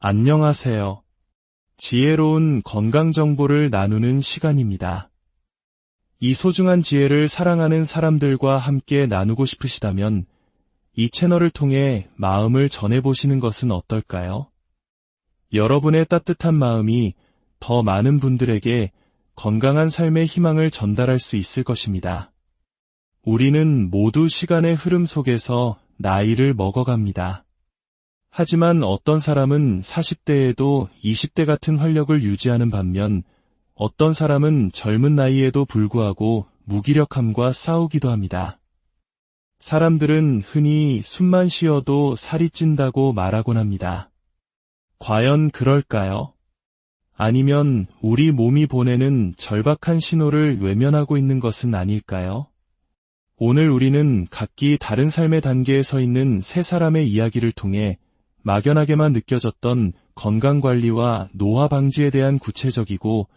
안녕하세요. 지혜로운 건강 정보를 나누는 시간입니다. 이 소중한 지혜를 사랑하는 사람들과 함께 나누고 싶으시다면 이 채널을 통해 마음을 전해보시는 것은 어떨까요? 여러분의 따뜻한 마음이 더 많은 분들에게 건강한 삶의 희망을 전달할 수 있을 것입니다. 우리는 모두 시간의 흐름 속에서 나이를 먹어갑니다. 하지만 어떤 사람은 40대에도 20대 같은 활력을 유지하는 반면 어떤 사람은 젊은 나이에도 불구하고 무기력함과 싸우기도 합니다. 사람들은 흔히 숨만 쉬어도 살이 찐다고 말하곤 합니다. 과연 그럴까요? 아니면 우리 몸이 보내는 절박한 신호를 외면하고 있는 것은 아닐까요? 오늘 우리는 각기 다른 삶의 단계에 서 있는 세 사람의 이야기를 통해 막연하게만 느껴졌던 건강관리와 노화 방지에 대한 구체적이고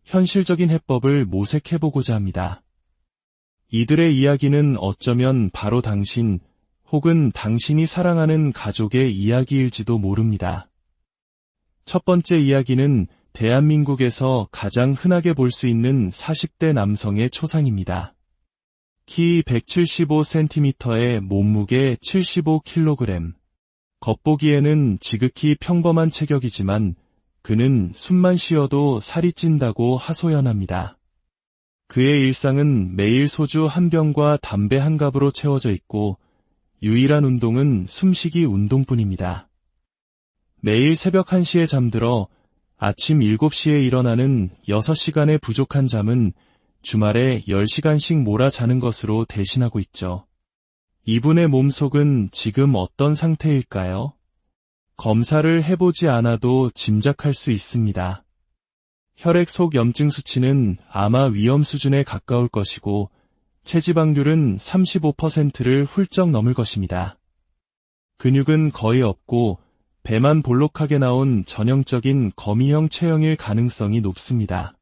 현실적인 해법을 모색해보고자 합니다. 이들의 이야기는 어쩌면 바로 당신 혹은 당신이 사랑하는 가족의 이야기일지도 모릅니다. 첫 번째 이야기는 대한민국에서 가장 흔하게 볼 수 있는 40대 남성의 초상입니다. 키 175cm에 몸무게 75kg. 겉보기에는 지극히 평범한 체격이지만 그는 숨만 쉬어도 살이 찐다고 하소연합니다. 그의 일상은 매일 소주 한 병과 담배 한 갑으로 채워져 있고 유일한 운동은 숨쉬기 운동뿐입니다. 매일 새벽 1시에 잠들어 아침 7시에 일어나는 6시간의 부족한 잠은 주말에 10시간씩 몰아자는 것으로 대신하고 있죠. 이분의 몸속은 지금 어떤 상태일까요? 검사를 해보지 않아도 짐작할 수 있습니다. 혈액 속 염증 수치는 아마 위험 수준에 가까울 것이고 체지방률은 35%를 훌쩍 넘을 것입니다. 근육은 거의 없고 배만 볼록하게 나온 전형적인 거미형 체형일 가능성이 높습니다.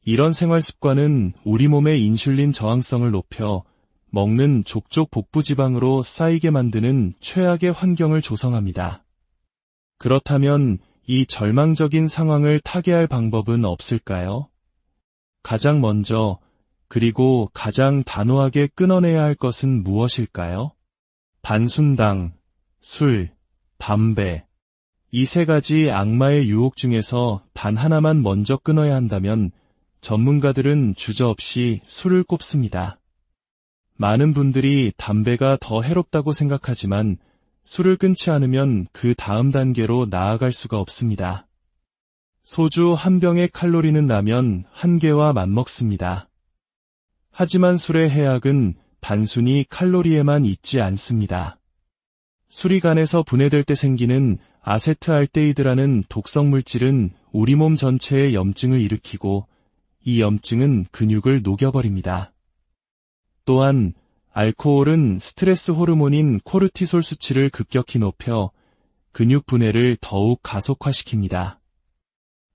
이런 생활 습관은 우리 몸의 인슐린 저항성을 높여 먹는 족족 복부 지방으로 쌓이게 만드는 최악의 환경을 조성합니다. 그렇다면 이 절망적인 상황을 타개할 방법은 없을까요? 가장 먼저 그리고 가장 단호하게 끊어내야 할 것은 무엇일까요? 단순당, 술, 담배. 이 세 가지 악마의 유혹 중에서 단 하나만 먼저 끊어야 한다면 전문가들은 주저없이 술을 꼽습니다. 많은 분들이 담배가 더 해롭다고 생각하지만 술을 끊지 않으면 그 다음 단계로 나아갈 수가 없습니다. 소주 한 병의 칼로리는 라면 한 개와 맞먹습니다. 하지만 술의 해악은 단순히 칼로리에만 있지 않습니다. 술이 간에서 분해될 때 생기는 아세트알데히드라는 독성 물질은 우리 몸 전체에 염증을 일으키고 이 염증은 근육을 녹여버립니다. 또한 알코올은 스트레스 호르몬인 코르티솔 수치를 급격히 높여 근육 분해를 더욱 가속화시킵니다.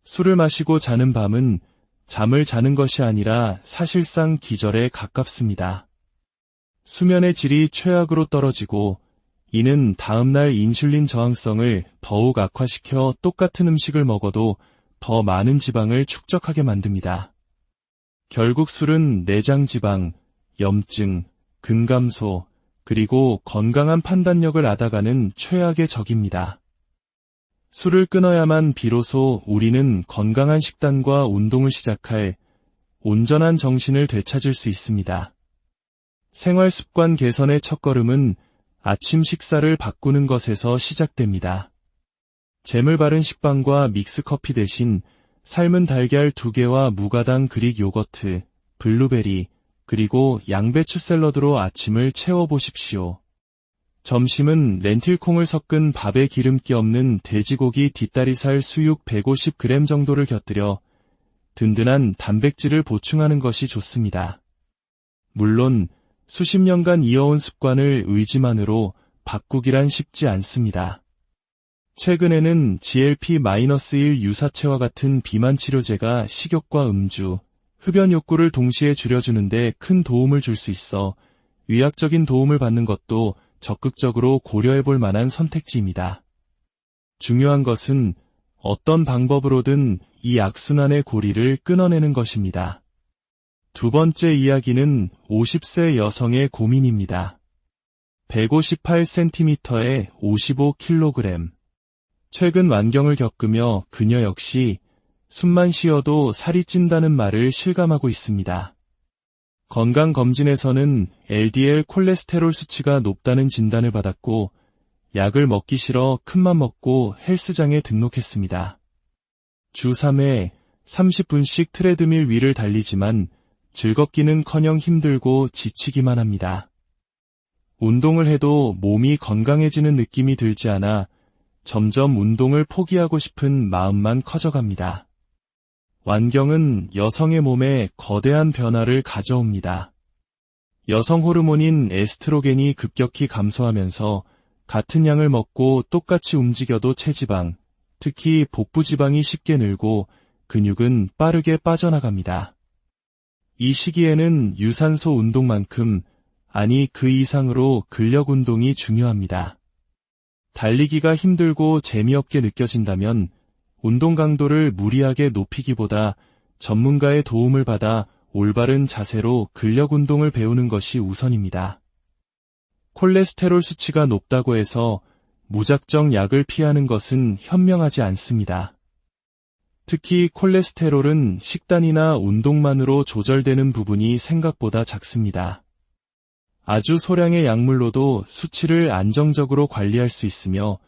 술을 마시고 자는 밤은 잠을 자는 것이 아니라 사실상 기절에 가깝습니다. 수면의 질이 최악으로 떨어지고 이는 다음날 인슐린 저항성을 더욱 악화시켜 똑같은 음식을 먹어도 더 많은 지방을 축적하게 만듭니다. 결국 술은 내장 지방, 염증, 근감소, 그리고 건강한 판단력을 앗아가는 최악의 적입니다. 술을 끊어야만 비로소 우리는 건강한 식단과 운동을 시작할 온전한 정신을 되찾을 수 있습니다. 생활 습관 개선의 첫걸음은 아침 식사를 바꾸는 것에서 시작됩니다. 잼을 바른 식빵과 믹스커피 대신 삶은 달걀 2개와 무가당 그릭 요거트, 블루베리, 그리고 양배추 샐러드로 아침을 채워보십시오. 점심은 렌틸콩을 섞은 밥에 기름기 없는 돼지고기 뒷다리살 수육 150g 정도를 곁들여 든든한 단백질을 보충하는 것이 좋습니다. 물론 수십 년간 이어온 습관을 의지만으로 바꾸기란 쉽지 않습니다. 최근에는 GLP-1 유사체와 같은 비만 치료제가 식욕과 음주, 흡연 욕구를 동시에 줄여주는데 큰 도움을 줄 수 있어 의학적인 도움을 받는 것도 적극적으로 고려해볼 만한 선택지입니다. 중요한 것은 어떤 방법으로든 이 악순환의 고리를 끊어내는 것입니다. 두 번째 이야기는 50세 여성의 고민입니다. 158cm에 55kg. 최근 완경을 겪으며 그녀 역시 숨만 쉬어도 살이 찐다는 말을 실감하고 있습니다. 건강검진에서는 LDL 콜레스테롤 수치가 높다는 진단을 받았고 약을 먹기 싫어 큰맘 먹고 헬스장에 등록했습니다. 주 3회 30분씩 트레드밀 위를 달리지만 즐겁기는커녕 힘들고 지치기만 합니다. 운동을 해도 몸이 건강해지는 느낌이 들지 않아 점점 운동을 포기하고 싶은 마음만 커져갑니다. 완경은 여성의 몸에 거대한 변화를 가져옵니다. 여성 호르몬인 에스트로겐이 급격히 감소하면서 같은 양을 먹고 똑같이 움직여도 체지방, 특히 복부 지방이 쉽게 늘고 근육은 빠르게 빠져나갑니다. 이 시기에는 유산소 운동만큼, 아니 그 이상으로 근력 운동이 중요합니다. 달리기가 힘들고 재미없게 느껴진다면 운동 강도를 무리하게 높이기보다 전문가의 도움을 받아 올바른 자세로 근력 운동을 배우는 것이 우선입니다. 콜레스테롤 수치가 높다고 해서 무작정 약을 피하는 것은 현명하지 않습니다. 특히 콜레스테롤은 식단이나 운동만으로 조절되는 부분이 생각보다 작습니다. 아주 소량의 약물로도 수치를 안정적으로 관리할 수 있으며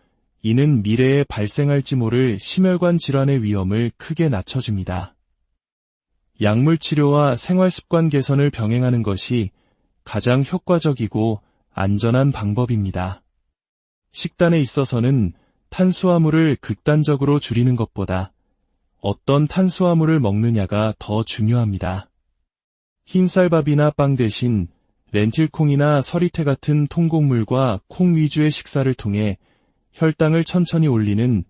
이는 미래에 발생할지 모를 심혈관 질환의 위험을 크게 낮춰줍니다. 약물 치료와 생활습관 개선을 병행하는 것이 가장 효과적이고 안전한 방법입니다. 식단에 있어서는 탄수화물을 극단적으로 줄이는 것보다 어떤 탄수화물을 먹느냐가 더 중요합니다. 흰쌀밥이나 빵 대신 렌틸콩이나 서리태 같은 통곡물과 콩 위주의 식사를 통해 혈당을 천천히 올리는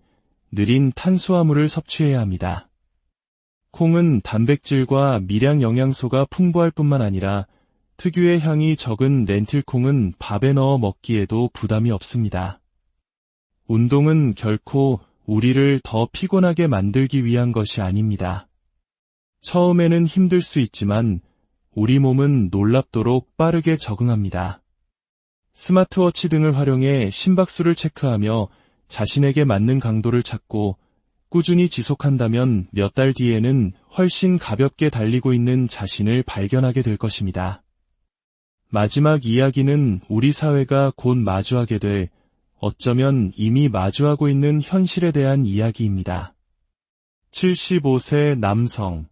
느린 탄수화물을 섭취해야 합니다. 콩은 단백질과 미량 영양소가 풍부할 뿐만 아니라 특유의 향이 적은 렌틸콩은 밥에 넣어 먹기에도 부담이 없습니다. 운동은 결코 우리를 더 피곤하게 만들기 위한 것이 아닙니다. 처음에는 힘들 수 있지만 우리 몸은 놀랍도록 빠르게 적응합니다. 스마트워치 등을 활용해 심박수를 체크하며 자신에게 맞는 강도를 찾고 꾸준히 지속한다면 몇 달 뒤에는 훨씬 가볍게 달리고 있는 자신을 발견하게 될 것입니다. 마지막 이야기는 우리 사회가 곧 마주하게 될, 어쩌면 이미 마주하고 있는 현실에 대한 이야기입니다. 75세 남성.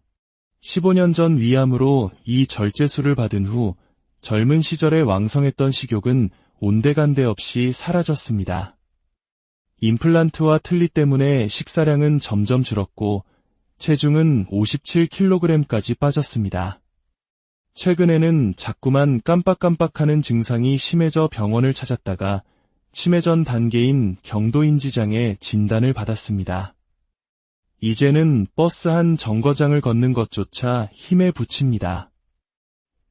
15년 전 위암으로 이 절제술을 받은 후 젊은 시절에 왕성했던 식욕은 온데간데 없이 사라졌습니다. 임플란트와 틀니 때문에 식사량은 점점 줄었고 체중은 57kg까지 빠졌습니다. 최근에는 자꾸만 깜빡깜빡하는 증상이 심해져 병원을 찾았다가 치매 전 단계인 경도인지장에 진단을 받았습니다. 이제는 버스 한 정거장을 걷는 것조차 힘에 부칩니다.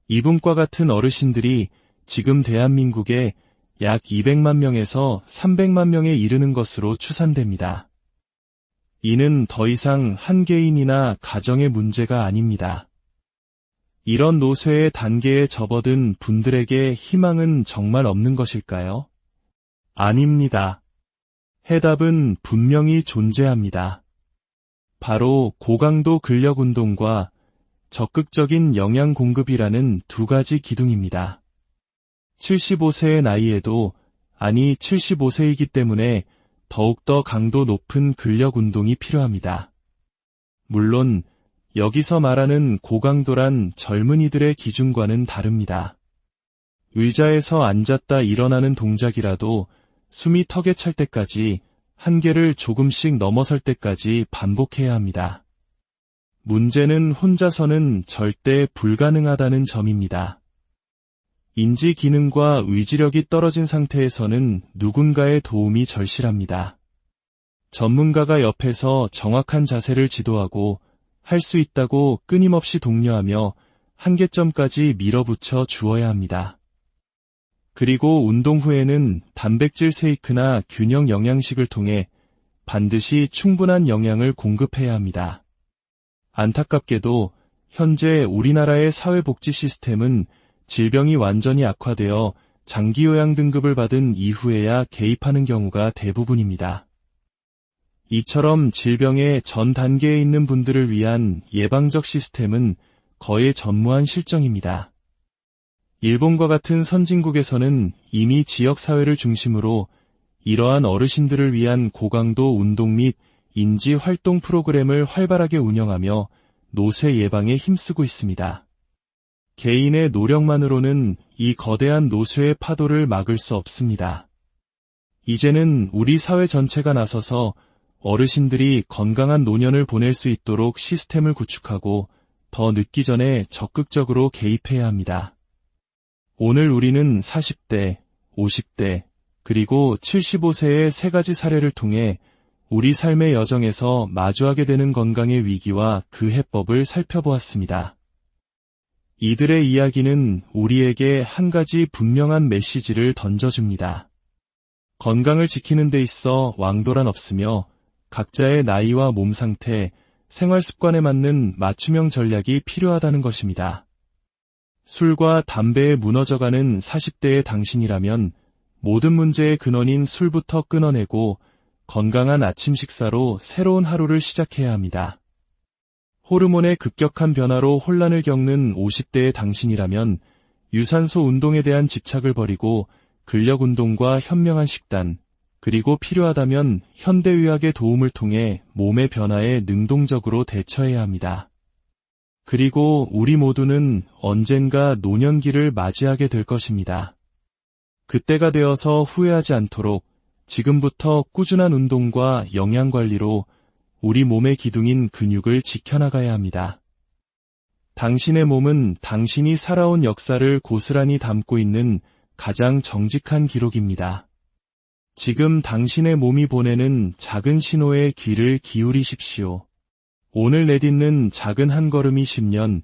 이분과 같은 어르신들이 지금 대한민국에 약 200만 명에서 300만 명에 이르는 것으로 추산됩니다. 이는 더 이상 한 개인이나 가정의 문제가 아닙니다. 이런 노쇠의 단계에 접어든 분들에게 희망은 정말 없는 것일까요? 아닙니다. 해답은 분명히 존재합니다. 바로 고강도 근력 운동과 적극적인 영양 공급이라는 두 가지 기둥입니다. 75세의 나이에도, 아니 75세이기 때문에 더욱더 강도 높은 근력 운동이 필요합니다. 물론 여기서 말하는 고강도란 젊은이들의 기준과는 다릅니다. 의자에서 앉았다 일어나는 동작이라도 숨이 턱에 찰 때까지, 한계를 조금씩 넘어설 때까지 반복해야 합니다. 문제는 혼자서는 절대 불가능하다는 점입니다. 인지 기능과 의지력이 떨어진 상태에서는 누군가의 도움이 절실합니다. 전문가가 옆에서 정확한 자세를 지도하고 할 수 있다고 끊임없이 독려하며 한계점까지 밀어붙여 주어야 합니다. 그리고 운동 후에는 단백질 쉐이크나 균형 영양식을 통해 반드시 충분한 영양을 공급해야 합니다. 안타깝게도 현재 우리나라의 사회복지 시스템은 질병이 완전히 악화되어 장기요양 등급을 받은 이후에야 개입하는 경우가 대부분입니다. 이처럼 질병의 전 단계에 있는 분들을 위한 예방적 시스템은 거의 전무한 실정입니다. 일본과 같은 선진국에서는 이미 지역사회를 중심으로 이러한 어르신들을 위한 고강도 운동 및 인지활동 프로그램을 활발하게 운영하며 노쇠 예방에 힘쓰고 있습니다. 개인의 노력만으로는 이 거대한 노쇠의 파도를 막을 수 없습니다. 이제는 우리 사회 전체가 나서서 어르신들이 건강한 노년을 보낼 수 있도록 시스템을 구축하고 더 늦기 전에 적극적으로 개입해야 합니다. 오늘 우리는 40대, 50대, 그리고 75세의 세 가지 사례를 통해 우리 삶의 여정에서 마주하게 되는 건강의 위기와 그 해법을 살펴보았습니다. 이들의 이야기는 우리에게 한 가지 분명한 메시지를 던져줍니다. 건강을 지키는 데 있어 왕도란 없으며 각자의 나이와 몸 상태, 생활 습관에 맞는 맞춤형 전략이 필요하다는 것입니다. 술과 담배에 무너져가는 40대의 당신이라면 모든 문제의 근원인 술부터 끊어내고 건강한 아침 식사로 새로운 하루를 시작해야 합니다. 호르몬의 급격한 변화로 혼란을 겪는 50대의 당신이라면 유산소 운동에 대한 집착을 버리고 근력 운동과 현명한 식단, 그리고 필요하다면 현대의학의 도움을 통해 몸의 변화에 능동적으로 대처해야 합니다. 그리고 우리 모두는 언젠가 노년기를 맞이하게 될 것입니다. 그때가 되어서 후회하지 않도록 지금부터 꾸준한 운동과 영양관리로 우리 몸의 기둥인 근육을 지켜나가야 합니다. 당신의 몸은 당신이 살아온 역사를 고스란히 담고 있는 가장 정직한 기록입니다. 지금 당신의 몸이 보내는 작은 신호에 귀를 기울이십시오. 오늘 내딛는 작은 한 걸음이 10년,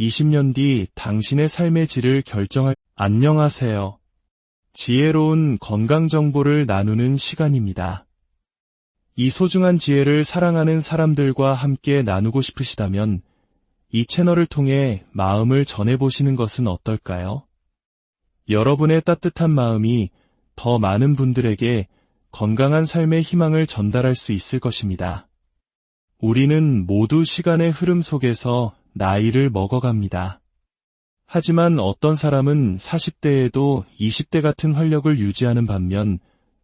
20년 뒤 당신의 삶의 질을 결정할. 안녕하세요. 지혜로운 건강 정보를 나누는 시간입니다. 이 소중한 지혜를 사랑하는 사람들과 함께 나누고 싶으시다면 이 채널을 통해 마음을 전해보시는 것은 어떨까요? 여러분의 따뜻한 마음이 더 많은 분들에게 건강한 삶의 희망을 전달할 수 있을 것입니다. 우리는 모두 시간의 흐름 속에서 나이를 먹어갑니다. 하지만 어떤 사람은 40대에도 20대 같은 활력을 유지하는 반면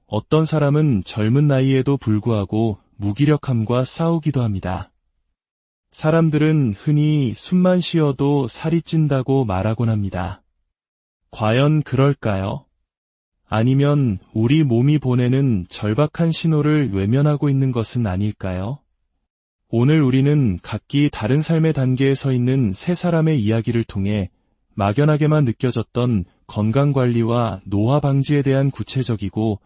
어떤 사람은 젊은 나이에도 불구하고 무기력함과 싸우기도 합니다. 사람들은 흔히 숨만 쉬어도 살이 찐다고 말하곤 합니다. 과연 그럴까요? 아니면 우리 몸이 보내는 절박한 신호를 외면하고 있는 것은 아닐까요? 오늘 우리는 각기 다른 삶의 단계에 서 있는 세 사람의 이야기를 통해 막연하게만 느껴졌던 건강관리와 노화 방지에 대한 구체적이고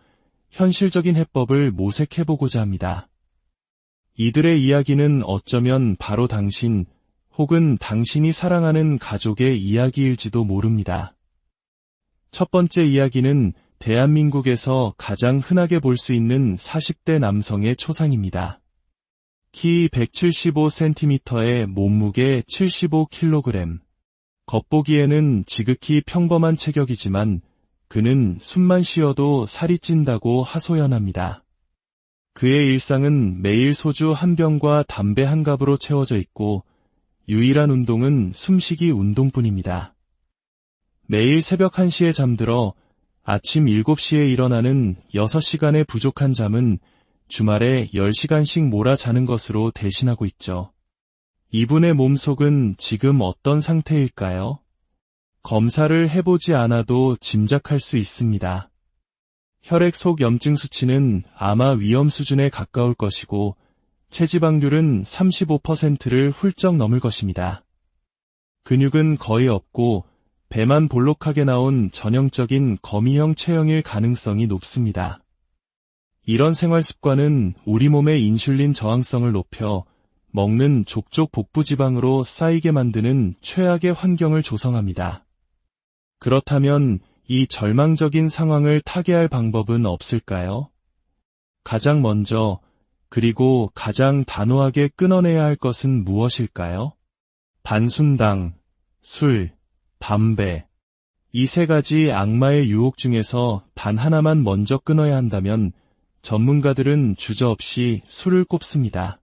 현실적인 해법을 모색해보고자 합니다. 이들의 이야기는 어쩌면 바로 당신 혹은 당신이 사랑하는 가족의 이야기일지도 모릅니다. 첫 번째 이야기는 대한민국에서 가장 흔하게 볼 수 있는 40대 남성의 초상입니다. 키 175cm에 몸무게 75kg. 겉보기에는 지극히 평범한 체격이지만 그는 숨만 쉬어도 살이 찐다고 하소연합니다. 그의 일상은 매일 소주 한 병과 담배 한 갑으로 채워져 있고 유일한 운동은 숨쉬기 운동뿐입니다. 매일 새벽 1시에 잠들어 아침 7시에 일어나는 6시간의 부족한 잠은 주말에 10시간씩 몰아자는 것으로 대신하고 있죠. 이분의 몸속은 지금 어떤 상태일까요? 검사를 해보지 않아도 짐작할 수 있습니다. 혈액 속 염증 수치는 아마 위험 수준에 가까울 것이고 체지방률은 35%를 훌쩍 넘을 것입니다. 근육은 거의 없고 배만 볼록하게 나온 전형적인 거미형 체형일 가능성이 높습니다. 이런 생활 습관은 우리 몸의 인슐린 저항성을 높여 먹는 족족 복부 지방으로 쌓이게 만드는 최악의 환경을 조성합니다. 그렇다면 이 절망적인 상황을 타개할 방법은 없을까요? 가장 먼저 그리고 가장 단호하게 끊어내야 할 것은 무엇일까요? 단순당, 술, 담배. 이 세 가지 악마의 유혹 중에서 단 하나만 먼저 끊어야 한다면 전문가들은 주저없이 술을 꼽습니다.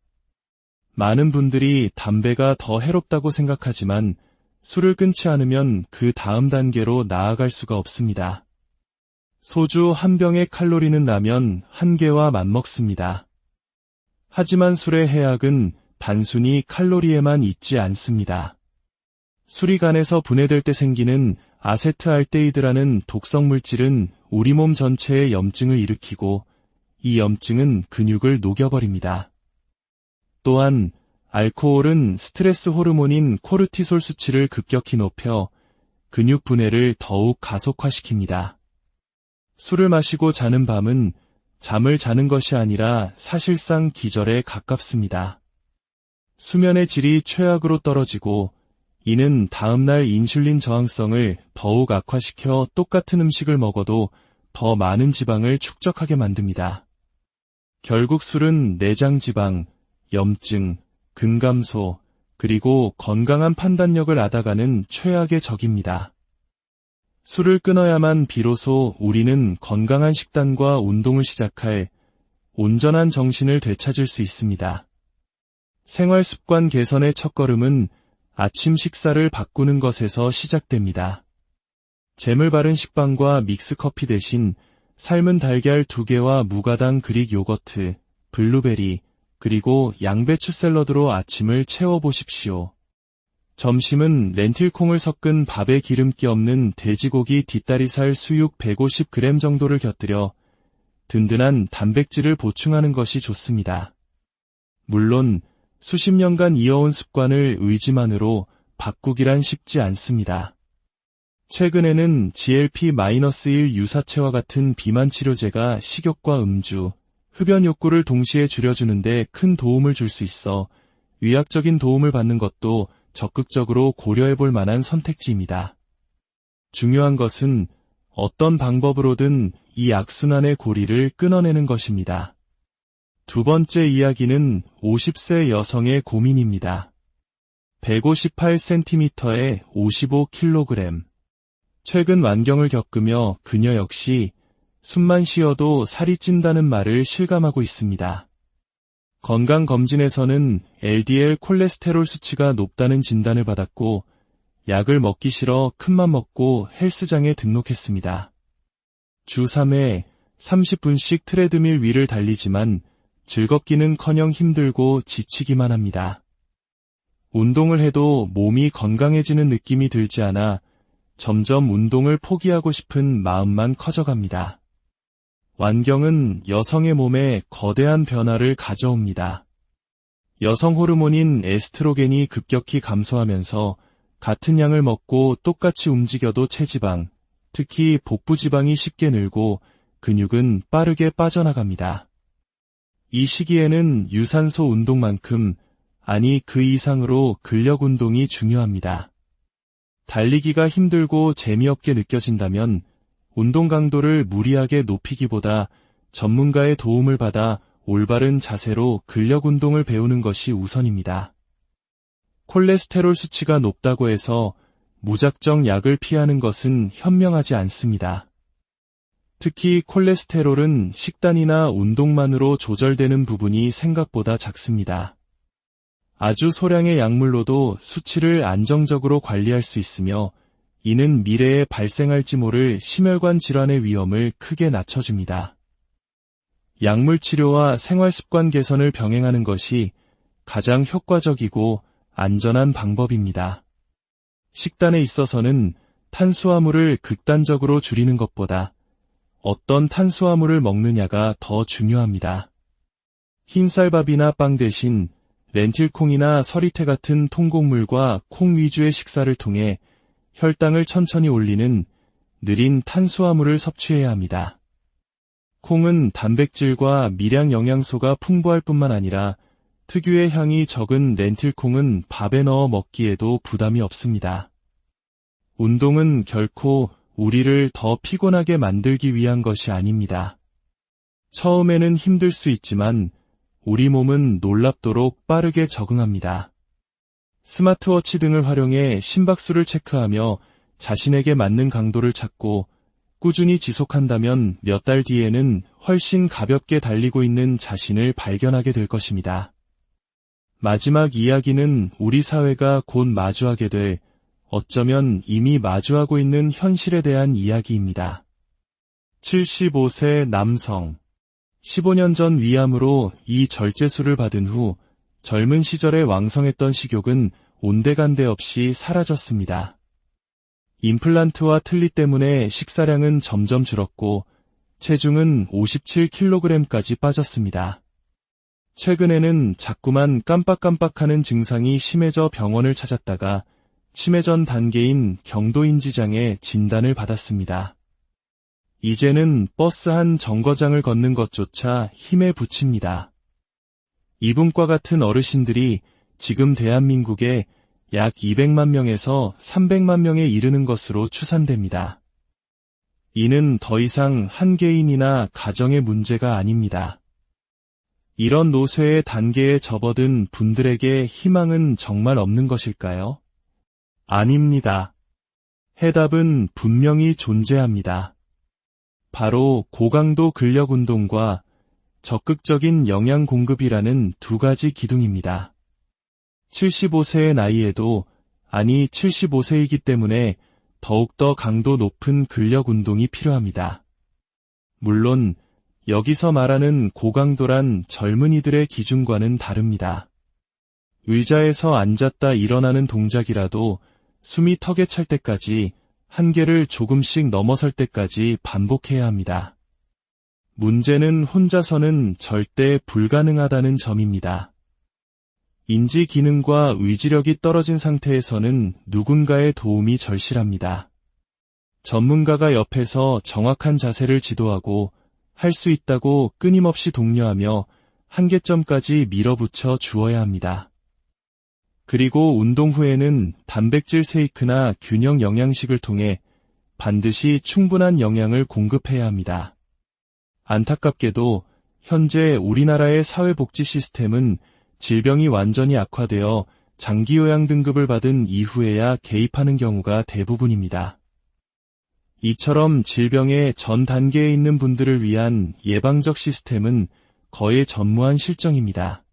많은 분들이 담배가 더 해롭다고 생각하지만 술을 끊지 않으면 그 다음 단계로 나아갈 수가 없습니다. 소주 한 병의 칼로리는 라면 한 개와 맞먹습니다. 하지만 술의 해악은 단순히 칼로리에만 있지 않습니다. 술이 간에서 분해될 때 생기는 아세트알데히드라는 독성 물질은 우리 몸 전체에 염증을 일으키고 이 염증은 근육을 녹여버립니다. 또한 알코올은 스트레스 호르몬인 코르티솔 수치를 급격히 높여 근육 분해를 더욱 가속화시킵니다. 술을 마시고 자는 밤은 잠을 자는 것이 아니라 사실상 기절에 가깝습니다. 수면의 질이 최악으로 떨어지고 이는 다음날 인슐린 저항성을 더욱 악화시켜 똑같은 음식을 먹어도 더 많은 지방을 축적하게 만듭니다. 결국 술은 내장 지방, 염증, 근감소, 그리고 건강한 판단력을 앗아가는 최악의 적입니다. 술을 끊어야만 비로소 우리는 건강한 식단과 운동을 시작할 온전한 정신을 되찾을 수 있습니다. 생활습관 개선의 첫걸음은 아침 식사를 바꾸는 것에서 시작됩니다. 잼을 바른 식빵과 믹스커피 대신 삶은 달걀 2개와 무가당 그릭 요거트, 블루베리, 그리고 양배추 샐러드로 아침을 채워보십시오. 점심은 렌틸콩을 섞은 밥에 기름기 없는 돼지고기 뒷다리살 수육 150g 정도를 곁들여 든든한 단백질을 보충하는 것이 좋습니다. 물론 수십 년간 이어온 습관을 의지만으로 바꾸기란 쉽지 않습니다. 최근에는 GLP-1 유사체와 같은 비만 치료제가 식욕과 음주, 흡연 욕구를 동시에 줄여주는데 큰 도움을 줄 수 있어 의학적인 도움을 받는 것도 적극적으로 고려해볼 만한 선택지입니다. 중요한 것은 어떤 방법으로든 이 악순환의 고리를 끊어내는 것입니다. 두 번째 이야기는 50세 여성의 고민입니다. 158cm에 55kg. 최근 완경을 겪으며 그녀 역시 숨만 쉬어도 살이 찐다는 말을 실감하고 있습니다. 건강검진에서는 LDL 콜레스테롤 수치가 높다는 진단을 받았고 약을 먹기 싫어 큰맘 먹고 헬스장에 등록했습니다. 주 3회 30분씩 트레드밀 위를 달리지만 즐겁기는커녕 힘들고 지치기만 합니다. 운동을 해도 몸이 건강해지는 느낌이 들지 않아 점점 운동을 포기하고 싶은 마음만 커져갑니다. 완경은 여성의 몸에 거대한 변화를 가져옵니다. 여성 호르몬인 에스트로겐이 급격히 감소하면서 같은 양을 먹고 똑같이 움직여도 체지방, 특히 복부지방이 쉽게 늘고 근육은 빠르게 빠져나갑니다. 이 시기에는 유산소 운동만큼, 아니 그 이상으로 근력 운동이 중요합니다. 달리기가 힘들고 재미없게 느껴진다면 운동 강도를 무리하게 높이기보다 전문가의 도움을 받아 올바른 자세로 근력 운동을 배우는 것이 우선입니다. 콜레스테롤 수치가 높다고 해서 무작정 약을 피하는 것은 현명하지 않습니다. 특히 콜레스테롤은 식단이나 운동만으로 조절되는 부분이 생각보다 작습니다. 아주 소량의 약물로도 수치를 안정적으로 관리할 수 있으며 이는 미래에 발생할지 모를 심혈관 질환의 위험을 크게 낮춰줍니다. 약물 치료와 생활습관 개선을 병행하는 것이 가장 효과적이고 안전한 방법입니다. 식단에 있어서는 탄수화물을 극단적으로 줄이는 것보다 어떤 탄수화물을 먹느냐가 더 중요합니다. 흰쌀밥이나 빵 대신 렌틸콩이나 서리태 같은 통곡물과 콩 위주의 식사를 통해 혈당을 천천히 올리는 느린 탄수화물을 섭취해야 합니다. 콩은 단백질과 미량 영양소가 풍부할 뿐만 아니라 특유의 향이 적은 렌틸콩은 밥에 넣어 먹기에도 부담이 없습니다. 운동은 결코 우리를 더 피곤하게 만들기 위한 것이 아닙니다. 처음에는 힘들 수 있지만 우리 몸은 놀랍도록 빠르게 적응합니다. 스마트워치 등을 활용해 심박수를 체크하며 자신에게 맞는 강도를 찾고 꾸준히 지속한다면 몇 달 뒤에는 훨씬 가볍게 달리고 있는 자신을 발견하게 될 것입니다. 마지막 이야기는 우리 사회가 곧 마주하게 될, 어쩌면 이미 마주하고 있는 현실에 대한 이야기입니다. 75세 남성. 15년 전 위암으로 이 절제술을 받은 후 젊은 시절에 왕성했던 식욕은 온데간데 없이 사라졌습니다. 임플란트와 틀니 때문에 식사량은 점점 줄었고 체중은 57kg까지 빠졌습니다. 최근에는 자꾸만 깜빡깜빡하는 증상이 심해져 병원을 찾았다가 치매 전 단계인 경도인지장애 진단을 받았습니다. 이제는 버스 한 정거장을 걷는 것조차 힘에 부칩니다. 이분과 같은 어르신들이 지금 대한민국에 약 200만 명에서 300만 명에 이르는 것으로 추산됩니다. 이는 더 이상 한 개인이나 가정의 문제가 아닙니다. 이런 노쇠의 단계에 접어든 분들에게 희망은 정말 없는 것일까요? 아닙니다. 해답은 분명히 존재합니다. 바로 고강도 근력 운동과 적극적인 영양 공급이라는 두 가지 기둥입니다. 75세의 나이에도, 아니 75세이기 때문에 더욱더 강도 높은 근력 운동이 필요합니다. 물론 여기서 말하는 고강도란 젊은이들의 기준과는 다릅니다. 의자에서 앉았다 일어나는 동작이라도 숨이 턱에 찰 때까지, 한계를 조금씩 넘어설 때까지 반복해야 합니다. 문제는 혼자서는 절대 불가능하다는 점입니다. 인지 기능과 의지력이 떨어진 상태에서는 누군가의 도움이 절실합니다. 전문가가 옆에서 정확한 자세를 지도하고 할 수 있다고 끊임없이 독려하며 한계점까지 밀어붙여 주어야 합니다. 그리고 운동 후에는 단백질 쉐이크나 균형 영양식을 통해 반드시 충분한 영양을 공급해야 합니다. 안타깝게도 현재 우리나라의 사회복지 시스템은 질병이 완전히 악화되어 장기요양 등급을 받은 이후에야 개입하는 경우가 대부분입니다. 이처럼 질병의 전 단계에 있는 분들을 위한 예방적 시스템은 거의 전무한 실정입니다.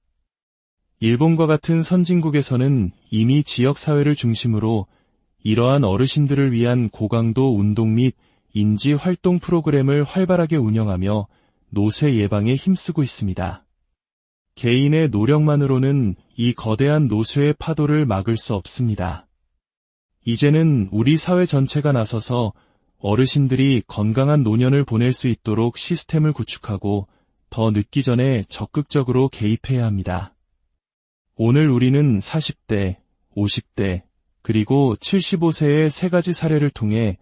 일본과 같은 선진국에서는 이미 지역사회를 중심으로 이러한 어르신들을 위한 고강도 운동 및 인지활동 프로그램을 활발하게 운영하며 노쇠 예방에 힘쓰고 있습니다. 개인의 노력만으로는 이 거대한 노쇠의 파도를 막을 수 없습니다. 이제는 우리 사회 전체가 나서서 어르신들이 건강한 노년을 보낼 수 있도록 시스템을 구축하고 더 늦기 전에 적극적으로 개입해야 합니다. 오늘 우리는 40대, 50대, 그리고 75세의 세 가지 사례를 통해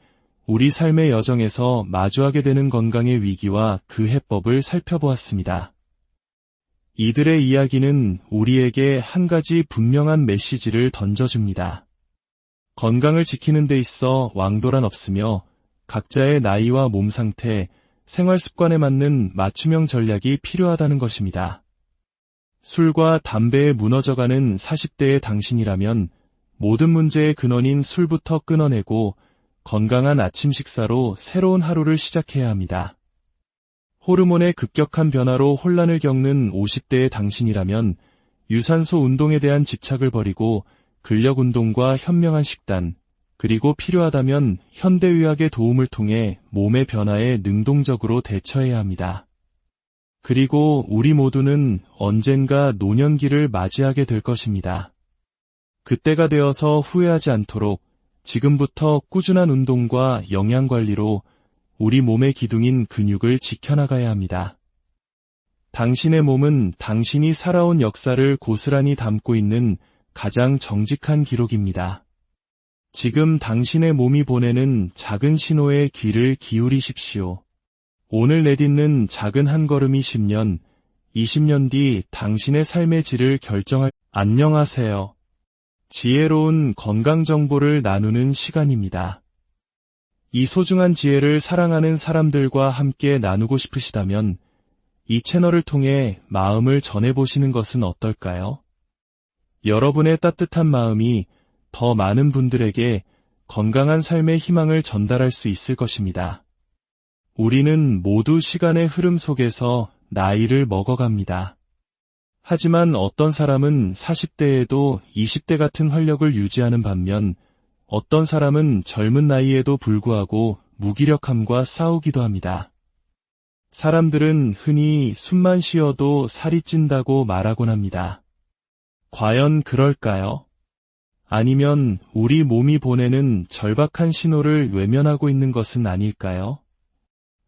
우리 삶의 여정에서 마주하게 되는 건강의 위기와 그 해법을 살펴보았습니다. 이들의 이야기는 우리에게 한 가지 분명한 메시지를 던져줍니다. 건강을 지키는 데 있어 왕도란 없으며 각자의 나이와 몸 상태, 생활 습관에 맞는 맞춤형 전략이 필요하다는 것입니다. 술과 담배에 무너져가는 40대의 당신이라면 모든 문제의 근원인 술부터 끊어내고 건강한 아침 식사로 새로운 하루를 시작해야 합니다. 호르몬의 급격한 변화로 혼란을 겪는 50대의 당신이라면 유산소 운동에 대한 집착을 버리고 근력 운동과 현명한 식단, 그리고 필요하다면 현대의학의 도움을 통해 몸의 변화에 능동적으로 대처해야 합니다. 그리고 우리 모두는 언젠가 노년기를 맞이하게 될 것입니다. 그때가 되어서 후회하지 않도록 지금부터 꾸준한 운동과 영양관리로 우리 몸의 기둥인 근육을 지켜나가야 합니다. 당신의 몸은 당신이 살아온 역사를 고스란히 담고 있는 가장 정직한 기록입니다. 지금 당신의 몸이 보내는 작은 신호에 귀를 기울이십시오. 오늘 내딛는 작은 한 걸음이 10년, 20년 뒤 당신의 삶의 질을 결정할. 안녕하세요. 지혜로운 건강 정보를 나누는 시간입니다. 이 소중한 지혜를 사랑하는 사람들과 함께 나누고 싶으시다면 이 채널을 통해 마음을 전해보시는 것은 어떨까요? 여러분의 따뜻한 마음이 더 많은 분들에게 건강한 삶의 희망을 전달할 수 있을 것입니다. 우리는 모두 시간의 흐름 속에서 나이를 먹어갑니다. 하지만 어떤 사람은 40대에도 20대 같은 활력을 유지하는 반면 어떤 사람은 젊은 나이에도 불구하고 무기력함과 싸우기도 합니다. 사람들은 흔히 숨만 쉬어도 살이 찐다고 말하곤 합니다. 과연 그럴까요? 아니면 우리 몸이 보내는 절박한 신호를 외면하고 있는 것은 아닐까요?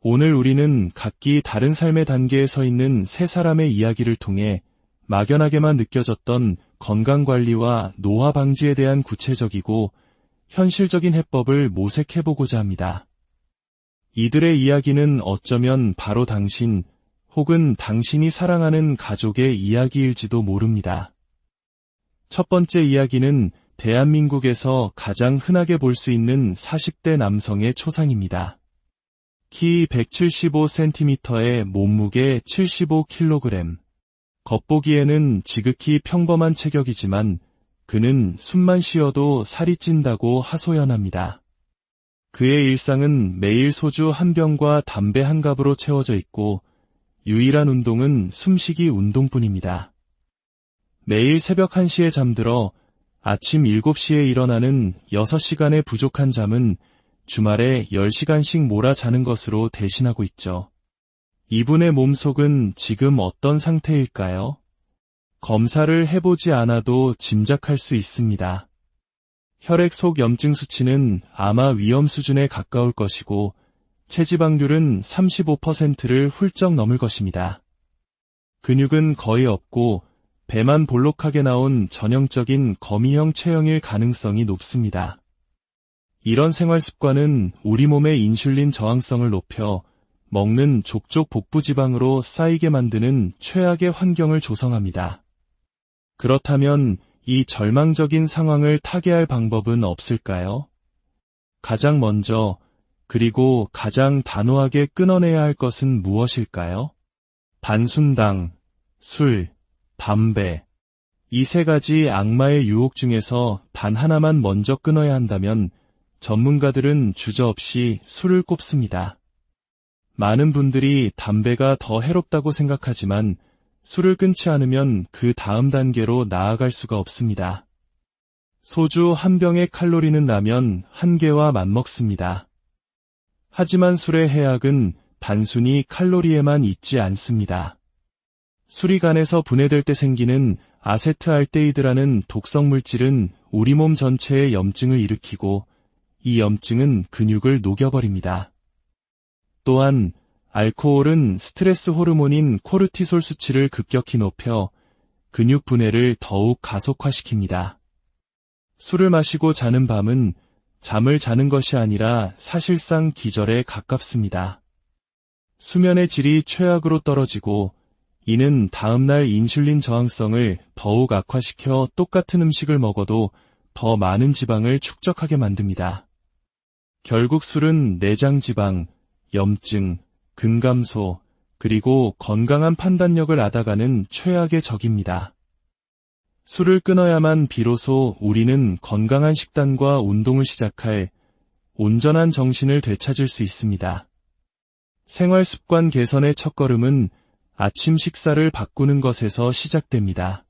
오늘 우리는 각기 다른 삶의 단계에 서 있는 세 사람의 이야기를 통해 막연하게만 느껴졌던 건강관리와 노화 방지에 대한 구체적이고 현실적인 해법을 모색해보고자 합니다. 이들의 이야기는 어쩌면 바로 당신 혹은 당신이 사랑하는 가족의 이야기일지도 모릅니다. 첫 번째 이야기는 대한민국에서 가장 흔하게 볼 수 있는 40대 남성의 초상입니다. 키 175cm에 몸무게 75kg. 겉보기에는 지극히 평범한 체격이지만 그는 숨만 쉬어도 살이 찐다고 하소연합니다. 그의 일상은 매일 소주 한 병과 담배 한 갑으로 채워져 있고 유일한 운동은 숨쉬기 운동뿐입니다. 매일 새벽 1시에 잠들어 아침 7시에 일어나는 6시간의 부족한 잠은 주말에 10시간씩 몰아자는 것으로 대신하고 있죠. 이분의 몸속은 지금 어떤 상태일까요? 검사를 해보지 않아도 짐작할 수 있습니다. 혈액 속 염증 수치는 아마 위험 수준에 가까울 것이고 체지방률은 35%를 훌쩍 넘을 것입니다. 근육은 거의 없고 배만 볼록하게 나온 전형적인 거미형 체형일 가능성이 높습니다. 이런 생활 습관은 우리 몸의 인슐린 저항성을 높여 먹는 족족 복부지방으로 쌓이게 만드는 최악의 환경을 조성합니다. 그렇다면 이 절망적인 상황을 타개할 방법은 없을까요? 가장 먼저 그리고 가장 단호하게 끊어내야 할 것은 무엇일까요? 단순당, 술, 담배. 이 세 가지 악마의 유혹 중에서 단 하나만 먼저 끊어야 한다면 전문가들은 주저없이 술을 꼽습니다. 많은 분들이 담배가 더 해롭다고 생각하지만 술을 끊지 않으면 그 다음 단계로 나아갈 수가 없습니다. 소주 한 병의 칼로리는 라면 한 개와 맞먹습니다. 하지만 술의 해악은 단순히 칼로리에만 있지 않습니다. 술이 간에서 분해될 때 생기는 아세트알데히드라는 독성 물질은 우리 몸 전체에 염증을 일으키고 이 염증은 근육을 녹여버립니다. 또한 알코올은 스트레스 호르몬인 코르티솔 수치를 급격히 높여 근육 분해를 더욱 가속화시킵니다. 술을 마시고 자는 밤은 잠을 자는 것이 아니라 사실상 기절에 가깝습니다. 수면의 질이 최악으로 떨어지고 이는 다음날 인슐린 저항성을 더욱 악화시켜 똑같은 음식을 먹어도 더 많은 지방을 축적하게 만듭니다. 결국 술은 내장 지방, 염증, 근감소, 그리고 건강한 판단력을 앗아가는 최악의 적입니다. 술을 끊어야만 비로소 우리는 건강한 식단과 운동을 시작할 온전한 정신을 되찾을 수 있습니다. 생활 습관 개선의 첫걸음은 아침 식사를 바꾸는 것에서 시작됩니다.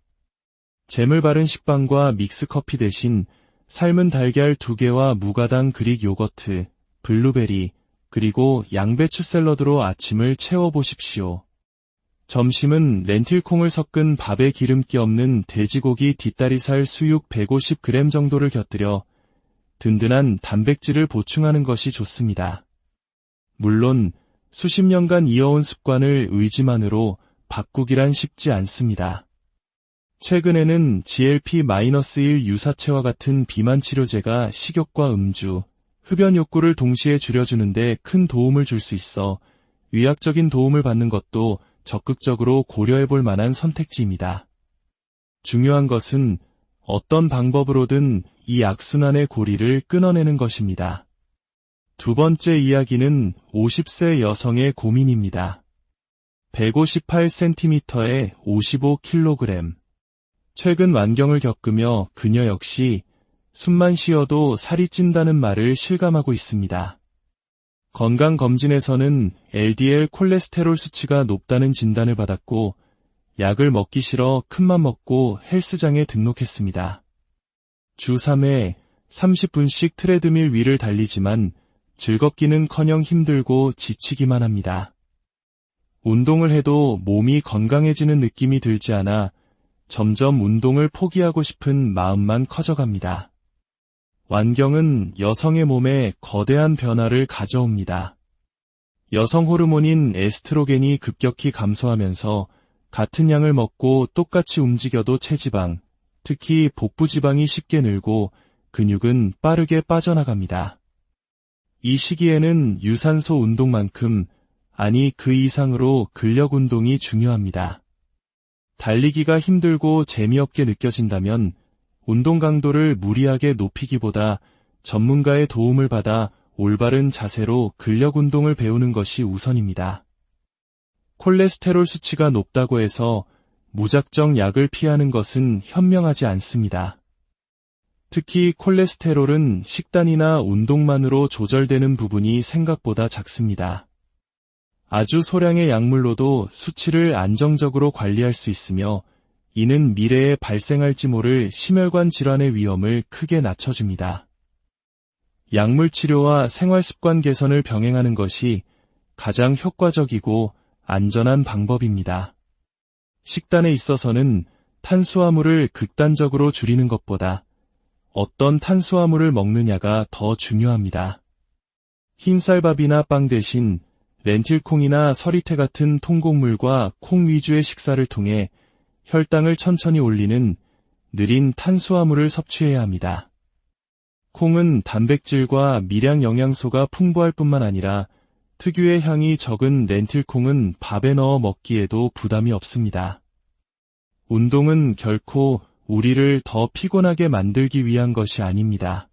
잼을 바른 식빵과 믹스커피 대신 삶은 달걀 2개와 무가당 그릭 요거트, 블루베리, 그리고 양배추 샐러드로 아침을 채워보십시오. 점심은 렌틸콩을 섞은 밥에 기름기 없는 돼지고기 뒷다리살 수육 150g 정도를 곁들여 든든한 단백질을 보충하는 것이 좋습니다. 물론 수십 년간 이어온 습관을 의지만으로 바꾸기란 쉽지 않습니다. 최근에는 GLP-1 유사체와 같은 비만 치료제가 식욕과 음주, 흡연 욕구를 동시에 줄여주는데 큰 도움을 줄 수 있어 의학적인 도움을 받는 것도 적극적으로 고려해볼 만한 선택지입니다. 중요한 것은 어떤 방법으로든 이 악순환의 고리를 끊어내는 것입니다. 두 번째 이야기는 50세 여성의 고민입니다. 158cm에 55kg. 최근 완경을 겪으며 그녀 역시 숨만 쉬어도 살이 찐다는 말을 실감하고 있습니다. 건강검진에서는 LDL 콜레스테롤 수치가 높다는 진단을 받았고 약을 먹기 싫어 큰맘 먹고 헬스장에 등록했습니다. 주 3회 30분씩 트레드밀 위를 달리지만 즐겁기는커녕 힘들고 지치기만 합니다. 운동을 해도 몸이 건강해지는 느낌이 들지 않아 점점 운동을 포기하고 싶은 마음만 커져갑니다. 완경은 여성의 몸에 거대한 변화를 가져옵니다. 여성 호르몬인 에스트로겐이 급격히 감소하면서 같은 양을 먹고 똑같이 움직여도 체지방, 특히 복부지방이 쉽게 늘고 근육은 빠르게 빠져나갑니다. 이 시기에는 유산소 운동만큼, 아니 그 이상으로 근력 운동이 중요합니다. 달리기가 힘들고 재미없게 느껴진다면 운동 강도를 무리하게 높이기보다 전문가의 도움을 받아 올바른 자세로 근력 운동을 배우는 것이 우선입니다. 콜레스테롤 수치가 높다고 해서 무작정 약을 피하는 것은 현명하지 않습니다. 특히 콜레스테롤은 식단이나 운동만으로 조절되는 부분이 생각보다 작습니다. 아주 소량의 약물로도 수치를 안정적으로 관리할 수 있으며 이는 미래에 발생할지 모를 심혈관 질환의 위험을 크게 낮춰줍니다. 약물 치료와 생활습관 개선을 병행하는 것이 가장 효과적이고 안전한 방법입니다. 식단에 있어서는 탄수화물을 극단적으로 줄이는 것보다 어떤 탄수화물을 먹느냐가 더 중요합니다. 흰쌀밥이나 빵 대신 렌틸콩이나 서리태 같은 통곡물과 콩 위주의 식사를 통해 혈당을 천천히 올리는 느린 탄수화물을 섭취해야 합니다. 콩은 단백질과 미량 영양소가 풍부할 뿐만 아니라 특유의 향이 적은 렌틸콩은 밥에 넣어 먹기에도 부담이 없습니다. 운동은 결코 우리를 더 피곤하게 만들기 위한 것이 아닙니다.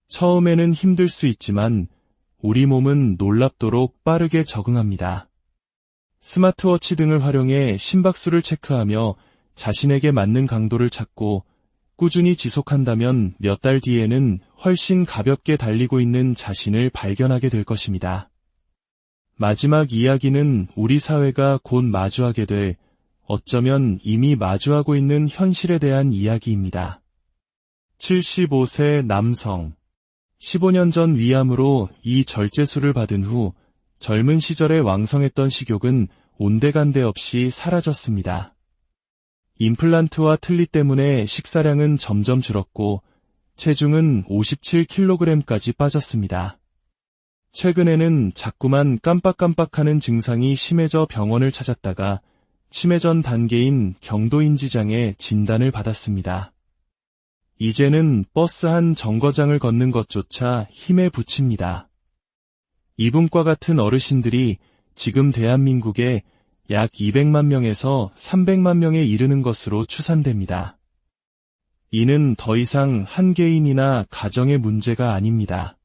처음에는 힘들 수 있지만 우리 몸은 놀랍도록 빠르게 적응합니다. 스마트워치 등을 활용해 심박수를 체크하며 자신에게 맞는 강도를 찾고 꾸준히 지속한다면 몇 달 뒤에는 훨씬 가볍게 달리고 있는 자신을 발견하게 될 것입니다. 마지막 이야기는 우리 사회가 곧 마주하게 될, 어쩌면 이미 마주하고 있는 현실에 대한 이야기입니다. 75세 남성. 15년 전 위암으로 이 절제술을 받은 후 젊은 시절에 왕성했던 식욕은 온데간데 없이 사라졌습니다. 임플란트와 틀니 때문에 식사량은 점점 줄었고 체중은 57kg까지 빠졌습니다. 최근에는 자꾸만 깜빡깜빡하는 증상이 심해져 병원을 찾았다가 치매 전 단계인 경도인지장애 진단을 받았습니다. 이제는 버스 한 정거장을 걷는 것조차 힘에 부칩니다. 이분과 같은 어르신들이 지금 대한민국에 약 200만 명에서 300만 명에 이르는 것으로 추산됩니다. 이는 더 이상 한 개인이나 가정의 문제가 아닙니다.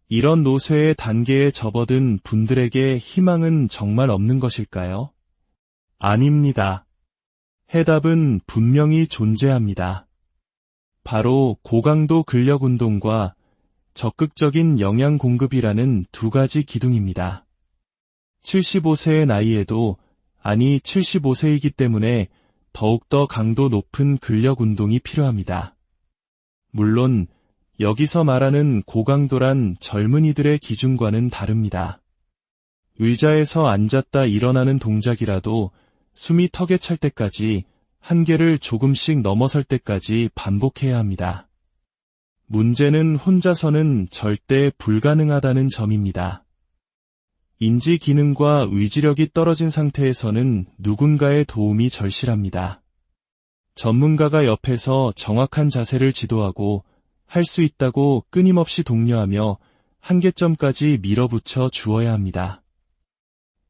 이런 노쇠의 단계에 접어든 분들에게 희망은 정말 없는 것일까요? 아닙니다. 해답은 분명히 존재합니다. 바로 고강도 근력 운동과 적극적인 영양 공급이라는 두 가지 기둥입니다. 75세의 나이에도, 아니 75세이기 때문에 더욱더 강도 높은 근력 운동이 필요합니다. 물론 여기서 말하는 고강도란 젊은이들의 기준과는 다릅니다. 의자에서 앉았다 일어나는 동작이라도 숨이 턱에 찰 때까지, 한계를 조금씩 넘어설 때까지 반복해야 합니다. 문제는 혼자서는 절대 불가능하다는 점입니다. 인지 기능과 의지력이 떨어진 상태에서는 누군가의 도움이 절실합니다. 전문가가 옆에서 정확한 자세를 지도하고 할 수 있다고 끊임없이 독려하며 한계점까지 밀어붙여 주어야 합니다.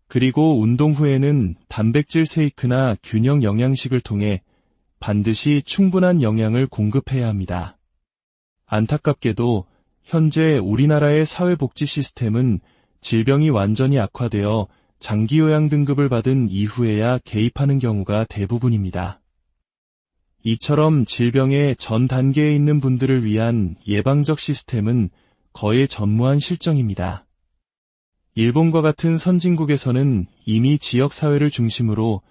그리고 운동 후에는 단백질 쉐이크나 균형 영양식을 통해 반드시 충분한 영양을 공급해야 합니다. 안타깝게도 현재 우리나라의 사회복지 시스템은 질병이 완전히 악화되어 장기요양 등급을 받은 이후에야 개입하는 경우가 대부분입니다. 이처럼 질병의 전 단계에 있는 분들을 위한 예방적 시스템은 거의 전무한 실정입니다. 일본과 같은 선진국에서는 이미 지역사회를 중심으로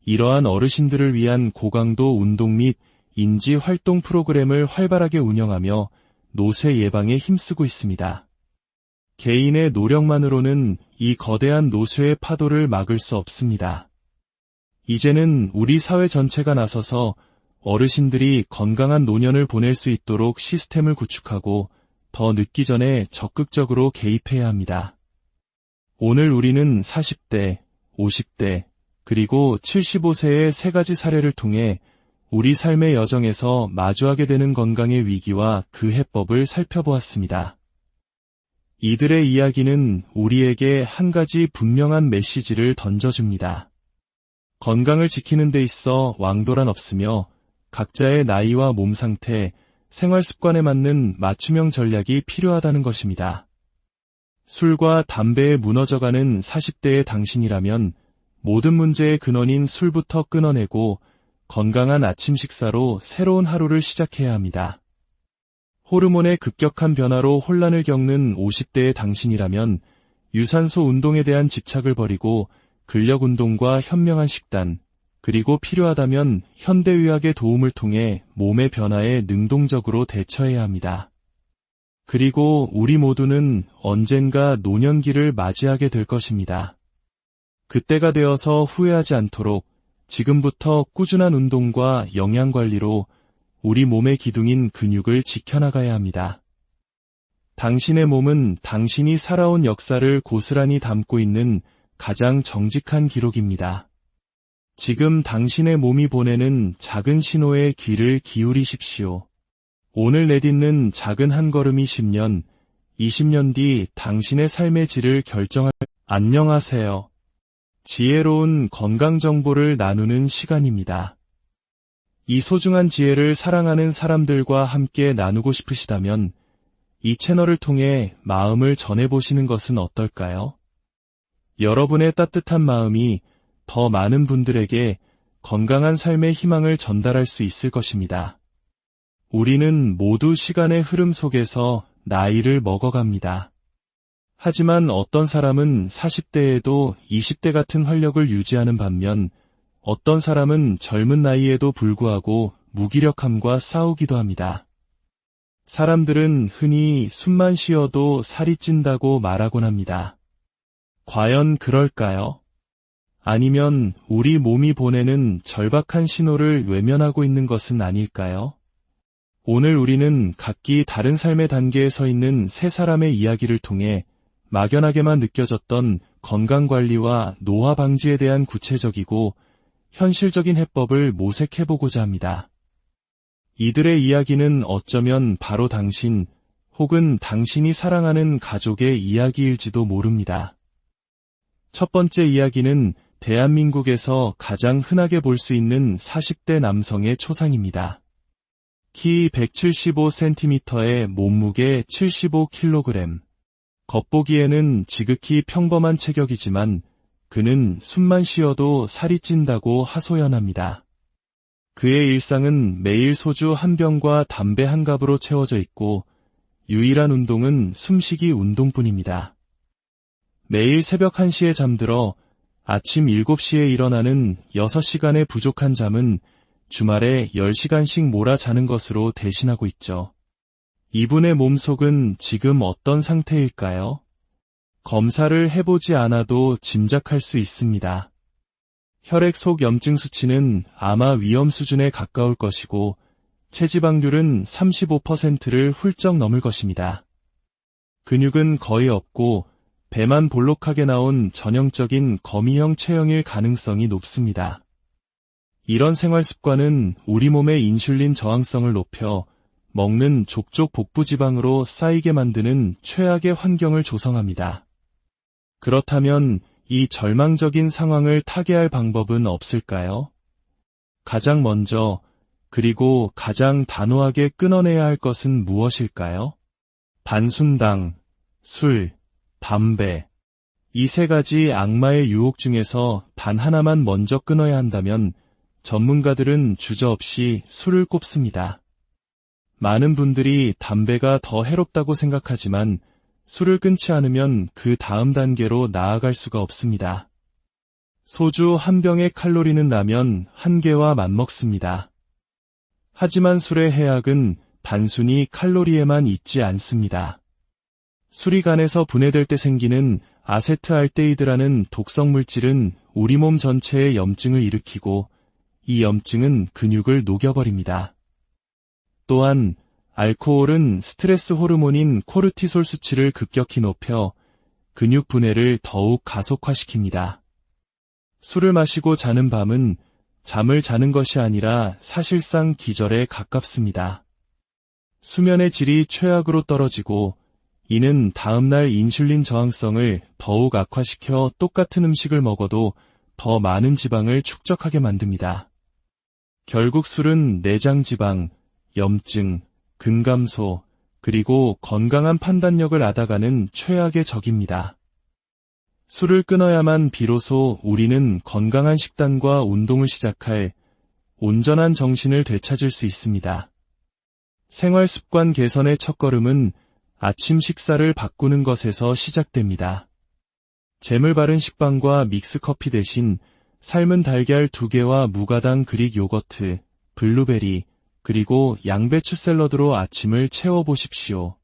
이러한 어르신들을 위한 고강도 운동 및 인지활동 프로그램을 활발하게 운영하며 노쇠 예방에 힘쓰고 있습니다. 개인의 노력만으로는 이 거대한 노쇠의 파도를 막을 수 없습니다. 이제는 우리 사회 전체가 나서서 어르신들이 건강한 노년을 보낼 수 있도록 시스템을 구축하고 더 늦기 전에 적극적으로 개입해야 합니다. 오늘 우리는 40대, 50대, 그리고 75세의 세 가지 사례를 통해 우리 삶의 여정에서 마주하게 되는 건강의 위기와 그 해법을 살펴보았습니다. 이들의 이야기는 우리에게 한 가지 분명한 메시지를 던져줍니다. 건강을 지키는 데 있어 왕도란 없으며 각자의 나이와 몸 상태, 생활 습관에 맞는 맞춤형 전략이 필요하다는 것입니다. 술과 담배에 무너져가는 40대의 당신이라면 모든 문제의 근원인 술부터 끊어내고 건강한 아침 식사로 새로운 하루를 시작해야 합니다. 호르몬의 급격한 변화로 혼란을 겪는 50대의 당신이라면 유산소 운동에 대한 집착을 버리고 근력 운동과 현명한 식단, 그리고 필요하다면 현대의학의 도움을 통해 몸의 변화에 능동적으로 대처해야 합니다. 그리고 우리 모두는 언젠가 노년기를 맞이하게 될 것입니다. 그때가 되어서 후회하지 않도록 지금부터 꾸준한 운동과 영양관리로 우리 몸의 기둥인 근육을 지켜나가야 합니다. 당신의 몸은 당신이 살아온 역사를 고스란히 담고 있는 가장 정직한 기록입니다. 지금 당신의 몸이 보내는 작은 신호에 귀를 기울이십시오. 오늘 내딛는 작은 한 걸음이 10년, 20년 뒤 당신의 삶의 질을 결정할. 안녕하세요. 지혜로운 건강 정보를 나누는 시간입니다. 이 소중한 지혜를 사랑하는 사람들과 함께 나누고 싶으시다면 이 채널을 통해 마음을 전해보시는 것은 어떨까요? 여러분의 따뜻한 마음이 더 많은 분들에게 건강한 삶의 희망을 전달할 수 있을 것입니다. 우리는 모두 시간의 흐름 속에서 나이를 먹어갑니다. 하지만 어떤 사람은 40대에도 20대 같은 활력을 유지하는 반면 어떤 사람은 젊은 나이에도 불구하고 무기력함과 싸우기도 합니다. 사람들은 흔히 숨만 쉬어도 살이 찐다고 말하곤 합니다. 과연 그럴까요? 아니면 우리 몸이 보내는 절박한 신호를 외면하고 있는 것은 아닐까요? 오늘 우리는 각기 다른 삶의 단계에 서 있는 세 사람의 이야기를 통해 막연하게만 느껴졌던 건강관리와 노화 방지에 대한 구체적이고 현실적인 해법을 모색해보고자 합니다. 이들의 이야기는 어쩌면 바로 당신 혹은 당신이 사랑하는 가족의 이야기일지도 모릅니다. 첫 번째 이야기는 대한민국에서 가장 흔하게 볼 수 있는 40대 남성의 초상입니다. 키 175cm에 몸무게 75kg. 겉보기에는 지극히 평범한 체격이지만 그는 숨만 쉬어도 살이 찐다고 하소연합니다. 그의 일상은 매일 소주 한 병과 담배 한 갑으로 채워져 있고 유일한 운동은 숨쉬기 운동뿐입니다. 매일 새벽 1시에 잠들어 아침 7시에 일어나는 6시간의 부족한 잠은 주말에 10시간씩 몰아자는 것으로 대신하고 있죠. 이분의 몸속은 지금 어떤 상태일까요? 검사를 해보지 않아도 짐작할 수 있습니다. 혈액 속 염증 수치는 아마 위험 수준에 가까울 것이고 체지방률은 35%를 훌쩍 넘을 것입니다. 근육은 거의 없고 배만 볼록하게 나온 전형적인 거미형 체형일 가능성이 높습니다. 이런 생활 습관은 우리 몸의 인슐린 저항성을 높여 먹는 족족 복부 지방으로 쌓이게 만드는 최악의 환경을 조성합니다. 그렇다면 이 절망적인 상황을 타개할 방법은 없을까요? 가장 먼저 그리고 가장 단호하게 끊어내야 할 것은 무엇일까요? 단순당, 술, 담배. 이 세 가지 악마의 유혹 중에서 단 하나만 먼저 끊어야 한다면 전문가들은 주저없이 술을 꼽습니다. 많은 분들이 담배가 더 해롭다고 생각하지만 술을 끊지 않으면 그 다음 단계로 나아갈 수가 없습니다. 소주 한 병의 칼로리는 라면 한 개와 맞먹습니다. 하지만 술의 해악은 단순히 칼로리에만 있지 않습니다. 술이 간에서 분해될 때 생기는 아세트알데히드라는 독성 물질은 우리 몸 전체에 염증을 일으키고 이 염증은 근육을 녹여버립니다. 또한 알코올은 스트레스 호르몬인 코르티솔 수치를 급격히 높여 근육 분해를 더욱 가속화시킵니다. 술을 마시고 자는 밤은 잠을 자는 것이 아니라 사실상 기절에 가깝습니다. 수면의 질이 최악으로 떨어지고 이는 다음날 인슐린 저항성을 더욱 악화시켜 똑같은 음식을 먹어도 더 많은 지방을 축적하게 만듭니다. 결국 술은 내장 지방, 염증, 근감소, 그리고 건강한 판단력을 앗아가는 최악의 적입니다. 술을 끊어야만 비로소 우리는 건강한 식단과 운동을 시작할 온전한 정신을 되찾을 수 있습니다. 생활습관 개선의 첫걸음은 아침 식사를 바꾸는 것에서 시작됩니다. 재물 바른 식빵과 믹스커피 대신 삶은 달걀 2개와 무가당 그릭 요거트, 블루베리, 그리고 양배추 샐러드로 아침을 채워보십시오.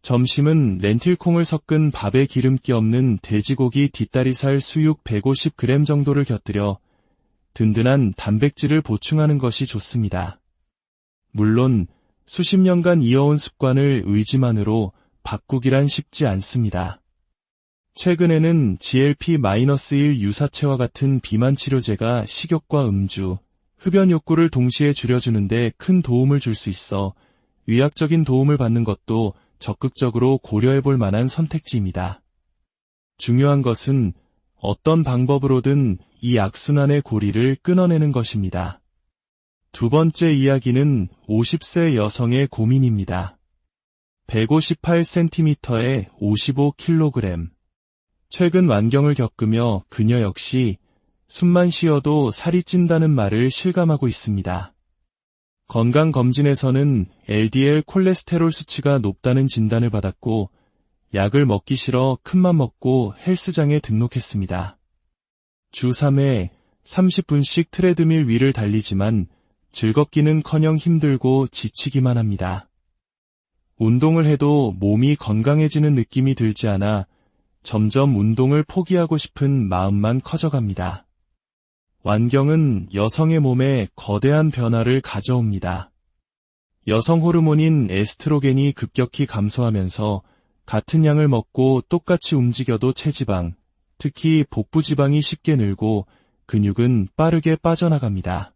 점심은 렌틸콩을 섞은 밥에 기름기 없는 돼지고기 뒷다리살 수육 150g 정도를 곁들여 든든한 단백질을 보충하는 것이 좋습니다. 물론 수십 년간 이어온 습관을 의지만으로 바꾸기란 쉽지 않습니다. 최근에는 GLP-1 유사체와 같은 비만 치료제가 식욕과 음주, 흡연 욕구를 동시에 줄여주는데 큰 도움을 줄 수 있어 의학적인 도움을 받는 것도 적극적으로 고려해볼 만한 선택지입니다. 중요한 것은 어떤 방법으로든 이 악순환의 고리를 끊어내는 것입니다. 두 번째 이야기는 50세 여성의 고민입니다. 158cm에 55kg. 최근 완경을 겪으며 그녀 역시 숨만 쉬어도 살이 찐다는 말을 실감하고 있습니다. 건강검진에서는 LDL 콜레스테롤 수치가 높다는 진단을 받았고 약을 먹기 싫어 큰맘 먹고 헬스장에 등록했습니다. 주 3회 30분씩 트레드밀 위를 달리지만 즐겁기는커녕 힘들고 지치기만 합니다. 운동을 해도 몸이 건강해지는 느낌이 들지 않아 점점 운동을 포기하고 싶은 마음만 커져갑니다. 완경은 여성의 몸에 거대한 변화를 가져옵니다. 여성 호르몬인 에스트로겐이 급격히 감소하면서 같은 양을 먹고 똑같이 움직여도 체지방, 특히 복부지방이 쉽게 늘고 근육은 빠르게 빠져나갑니다.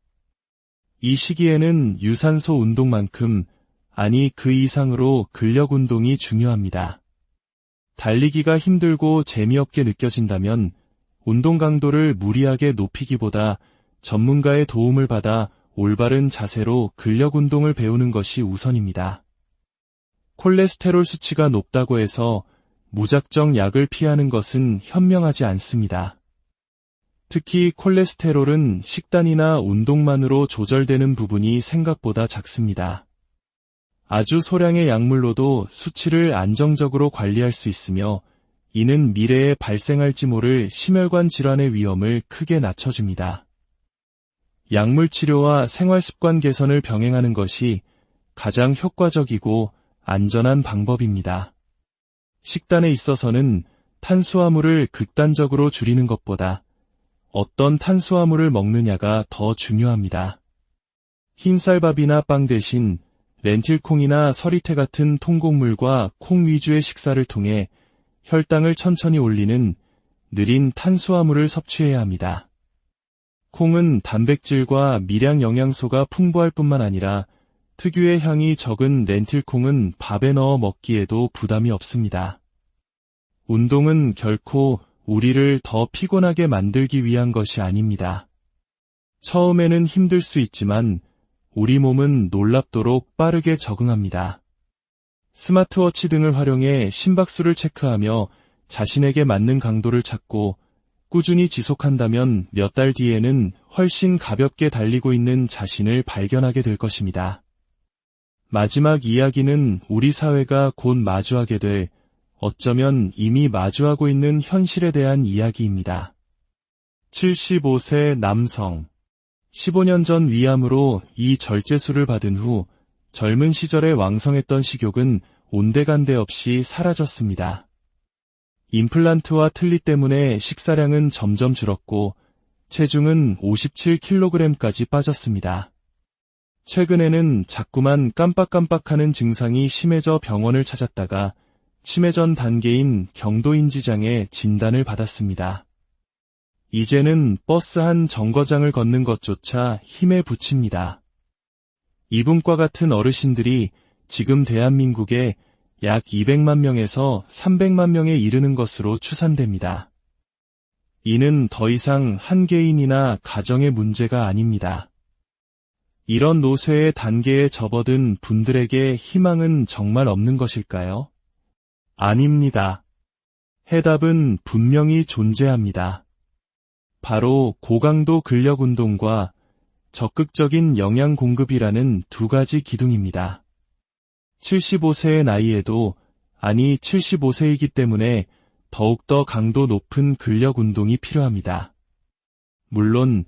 이 시기에는 유산소 운동만큼, 아니 그 이상으로 근력 운동이 중요합니다. 달리기가 힘들고 재미없게 느껴진다면 운동 강도를 무리하게 높이기보다 전문가의 도움을 받아 올바른 자세로 근력 운동을 배우는 것이 우선입니다. 콜레스테롤 수치가 높다고 해서 무작정 약을 피하는 것은 현명하지 않습니다. 특히 콜레스테롤은 식단이나 운동만으로 조절되는 부분이 생각보다 작습니다. 아주 소량의 약물로도 수치를 안정적으로 관리할 수 있으며 이는 미래에 발생할지 모를 심혈관 질환의 위험을 크게 낮춰줍니다. 약물 치료와 생활습관 개선을 병행하는 것이 가장 효과적이고 안전한 방법입니다. 식단에 있어서는 탄수화물을 극단적으로 줄이는 것보다 어떤 탄수화물을 먹느냐가 더 중요합니다. 흰쌀밥이나 빵 대신 렌틸콩이나 서리태 같은 통곡물과 콩 위주의 식사를 통해 혈당을 천천히 올리는 느린 탄수화물을 섭취해야 합니다. 콩은 단백질과 미량 영양소가 풍부할 뿐만 아니라 특유의 향이 적은 렌틸콩은 밥에 넣어 먹기에도 부담이 없습니다. 운동은 결코 우리를 더 피곤하게 만들기 위한 것이 아닙니다. 처음에는 힘들 수 있지만 우리 몸은 놀랍도록 빠르게 적응합니다. 스마트워치 등을 활용해 심박수를 체크하며 자신에게 맞는 강도를 찾고 꾸준히 지속한다면 몇 달 뒤에는 훨씬 가볍게 달리고 있는 자신을 발견하게 될 것입니다. 마지막 이야기는 우리 사회가 곧 마주하게 될, 어쩌면 이미 마주하고 있는 현실에 대한 이야기입니다. 75세 남성. 15년 전 위암으로 이 절제술을 받은 후 젊은 시절에 왕성했던 식욕은 온데간데 없이 사라졌습니다. 임플란트와 틀니 때문에 식사량은 점점 줄었고 체중은 57kg까지 빠졌습니다. 최근에는 자꾸만 깜빡깜빡하는 증상이 심해져 병원을 찾았다가 치매 전 단계인 경도인지장애 진단을 받았습니다. 이제는 버스 한 정거장을 걷는 것조차 힘에 부칩니다. 이분과 같은 어르신들이 지금 대한민국에 약 200만 명에서 300만 명에 이르는 것으로 추산됩니다. 이는 더 이상 한 개인이나 가정의 문제가 아닙니다. 이런 노쇠의 단계에 접어든 분들에게 희망은 정말 없는 것일까요? 아닙니다. 해답은 분명히 존재합니다. 바로 고강도 근력 운동과 적극적인 영양 공급이라는 두 가지 기둥입니다. 75세의 나이에도, 아니 75세이기 때문에 더욱더 강도 높은 근력 운동이 필요합니다. 물론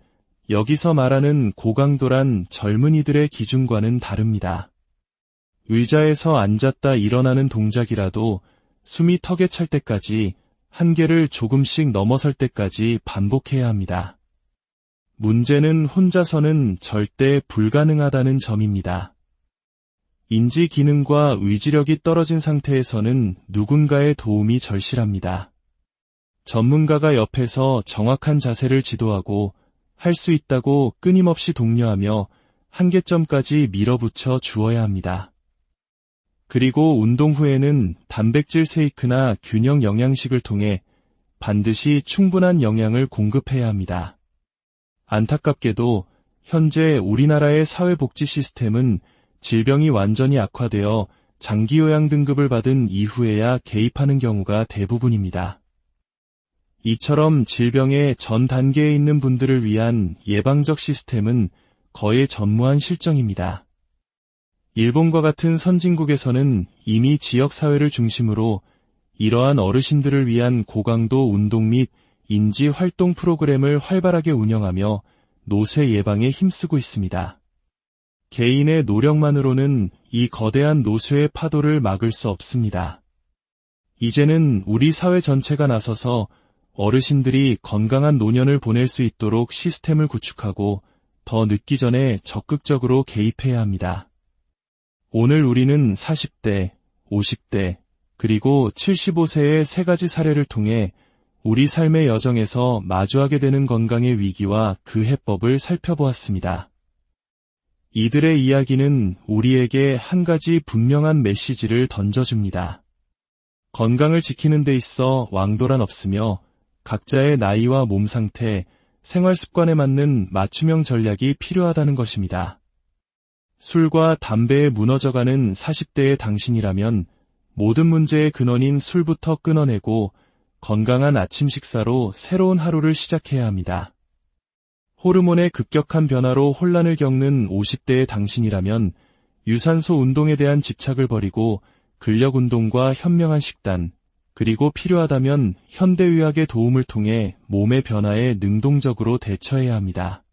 여기서 말하는 고강도란 젊은이들의 기준과는 다릅니다. 의자에서 앉았다 일어나는 동작이라도 숨이 턱에 찰 때까지, 한계를 조금씩 넘어설 때까지 반복해야 합니다. 문제는 혼자서는 절대 불가능하다는 점입니다. 인지 기능과 의지력이 떨어진 상태에서는 누군가의 도움이 절실합니다. 전문가가 옆에서 정확한 자세를 지도하고 할 수 있다고 끊임없이 독려하며 한계점까지 밀어붙여 주어야 합니다. 그리고 운동 후에는 단백질 쉐이크나 균형 영양식을 통해 반드시 충분한 영양을 공급해야 합니다. 안타깝게도 현재 우리나라의 사회복지 시스템은 질병이 완전히 악화되어 장기요양 등급을 받은 이후에야 개입하는 경우가 대부분입니다. 이처럼 질병의 전 단계에 있는 분들을 위한 예방적 시스템은 거의 전무한 실정입니다. 일본과 같은 선진국에서는 이미 지역사회를 중심으로 이러한 어르신들을 위한 고강도 운동 및 인지활동 프로그램을 활발하게 운영하며 노쇠 예방에 힘쓰고 있습니다. 개인의 노력만으로는 이 거대한 노쇠의 파도를 막을 수 없습니다. 이제는 우리 사회 전체가 나서서 어르신들이 건강한 노년을 보낼 수 있도록 시스템을 구축하고 더 늦기 전에 적극적으로 개입해야 합니다. 오늘 우리는 40대, 50대, 그리고 75세의 세 가지 사례를 통해 우리 삶의 여정에서 마주하게 되는 건강의 위기와 그 해법을 살펴보았습니다. 이들의 이야기는 우리에게 한 가지 분명한 메시지를 던져줍니다. 건강을 지키는 데 있어 왕도란 없으며 각자의 나이와 몸 상태, 생활 습관에 맞는 맞춤형 전략이 필요하다는 것입니다. 술과 담배에 무너져가는 40대의 당신이라면 모든 문제의 근원인 술부터 끊어내고 건강한 아침 식사로 새로운 하루를 시작해야 합니다. 호르몬의 급격한 변화로 혼란을 겪는 50대의 당신이라면 유산소 운동에 대한 집착을 버리고 근력 운동과 현명한 식단, 그리고 필요하다면 현대의학의 도움을 통해 몸의 변화에 능동적으로 대처해야 합니다.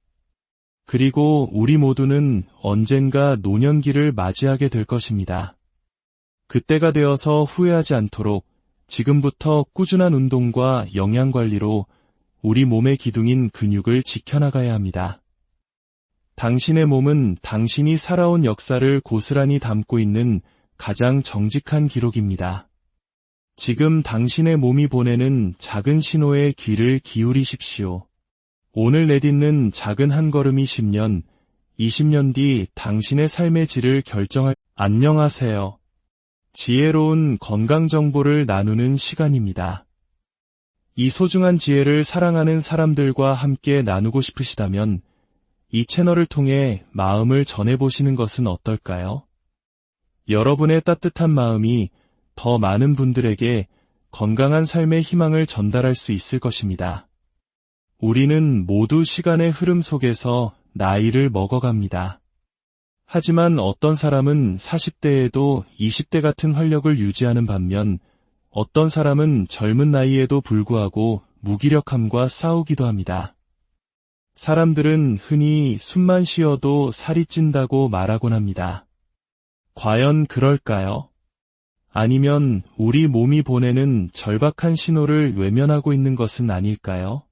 그리고 우리 모두는 언젠가 노년기를 맞이하게 될 것입니다. 그때가 되어서 후회하지 않도록 지금부터 꾸준한 운동과 영양관리로 우리 몸의 기둥인 근육을 지켜나가야 합니다. 당신의 몸은 당신이 살아온 역사를 고스란히 담고 있는 가장 정직한 기록입니다. 지금 당신의 몸이 보내는 작은 신호에 귀를 기울이십시오. 오늘 내딛는 작은 한 걸음이 10년, 20년 뒤 당신의 삶의 질을 결정할. 안녕하세요. 지혜로운 건강 정보를 나누는 시간입니다. 이 소중한 지혜를 사랑하는 사람들과 함께 나누고 싶으시다면 이 채널을 통해 마음을 전해보시는 것은 어떨까요? 여러분의 따뜻한 마음이 더 많은 분들에게 건강한 삶의 희망을 전달할 수 있을 것입니다. 우리는 모두 시간의 흐름 속에서 나이를 먹어갑니다. 하지만 어떤 사람은 40대에도 20대 같은 활력을 유지하는 반면 어떤 사람은 젊은 나이에도 불구하고 무기력함과 싸우기도 합니다. 사람들은 흔히 숨만 쉬어도 살이 찐다고 말하곤 합니다. 과연 그럴까요? 아니면 우리 몸이 보내는 절박한 신호를 외면하고 있는 것은 아닐까요?